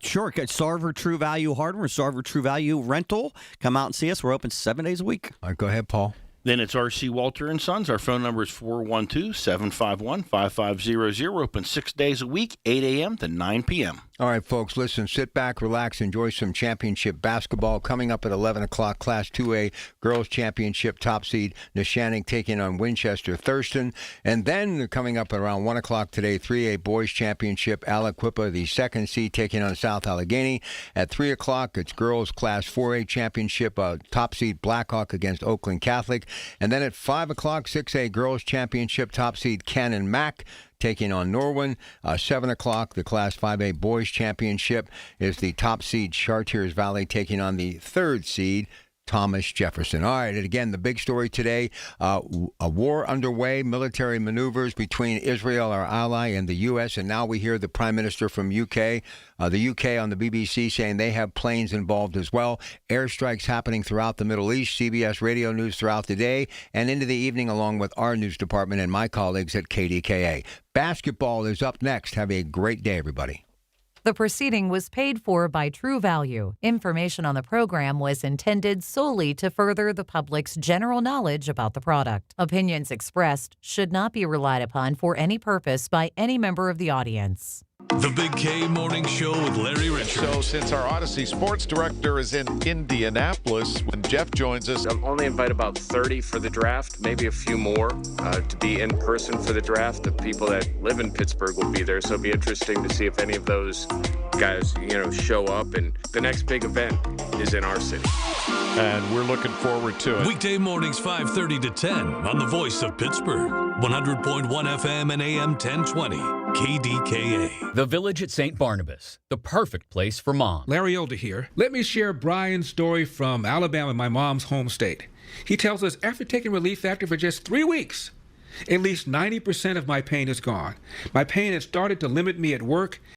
Sure. Sarver True Value Hardware, Sarver True Value Rental. Come out and see us. We're open 7 days a week. All right, go ahead, Paul. Then it's R.C. Walter & Sons. Our phone number is 412-751-5500. We're open 6 days a week, 8 a.m. to 9 p.m. All right, folks, listen, sit back, relax, enjoy some championship basketball. Coming up at 11 o'clock, Class 2A Girls Championship top seed Neshannock taking on Winchester Thurston. And then coming up at around 1 o'clock today, 3A Boys Championship, Aliquippa, the second seed, taking on South Allegheny. At 3 o'clock, it's Girls Class 4A Championship, top seed Blackhawk against Oakland Catholic. And then at 5 o'clock, 6A Girls Championship, top seed Cannon Mac taking on Norwin. 7 o'clock, the Class 5A Boys Championship is the top seed Chartiers Valley taking on the third seed Thomas Jefferson. All right, and again, the big story today, a war underway, military maneuvers between Israel, our ally, and the U.S., and now we hear the Prime Minister from the UK on the BBC saying they have planes involved as well. Airstrikes happening throughout the Middle East, CBS radio news throughout the day and into the evening along with our news department and my colleagues at KDKA. Basketball is up next. Have a great day, everybody. The proceeding was paid for by True Value. Information on the program was intended solely to further the public's general knowledge about the product. Opinions expressed should not be relied upon for any purpose by any member of the audience. The Big K Morning Show with Larry Richert. So since our Odyssey sports director is in Indianapolis, when Jeff joins us, I'll only invite about 30 for the draft, maybe a few more to be in person for the draft. The people that live in Pittsburgh will be there, so it'll be interesting to see if any of those guys, show up. And the next big event is in our city. And we're looking forward to it. Weekday mornings 5:30 to 10 on the Voice of Pittsburgh. 100.1 FM and AM 1020. KDKA. The Village at St. Barnabas, the perfect place for mom. Larry Older here. Let me share Brian's story from Alabama, my mom's home state. He tells us after taking Relief Factor for just 3 weeks, at least 90% of my pain is gone. My pain had started to limit me at work.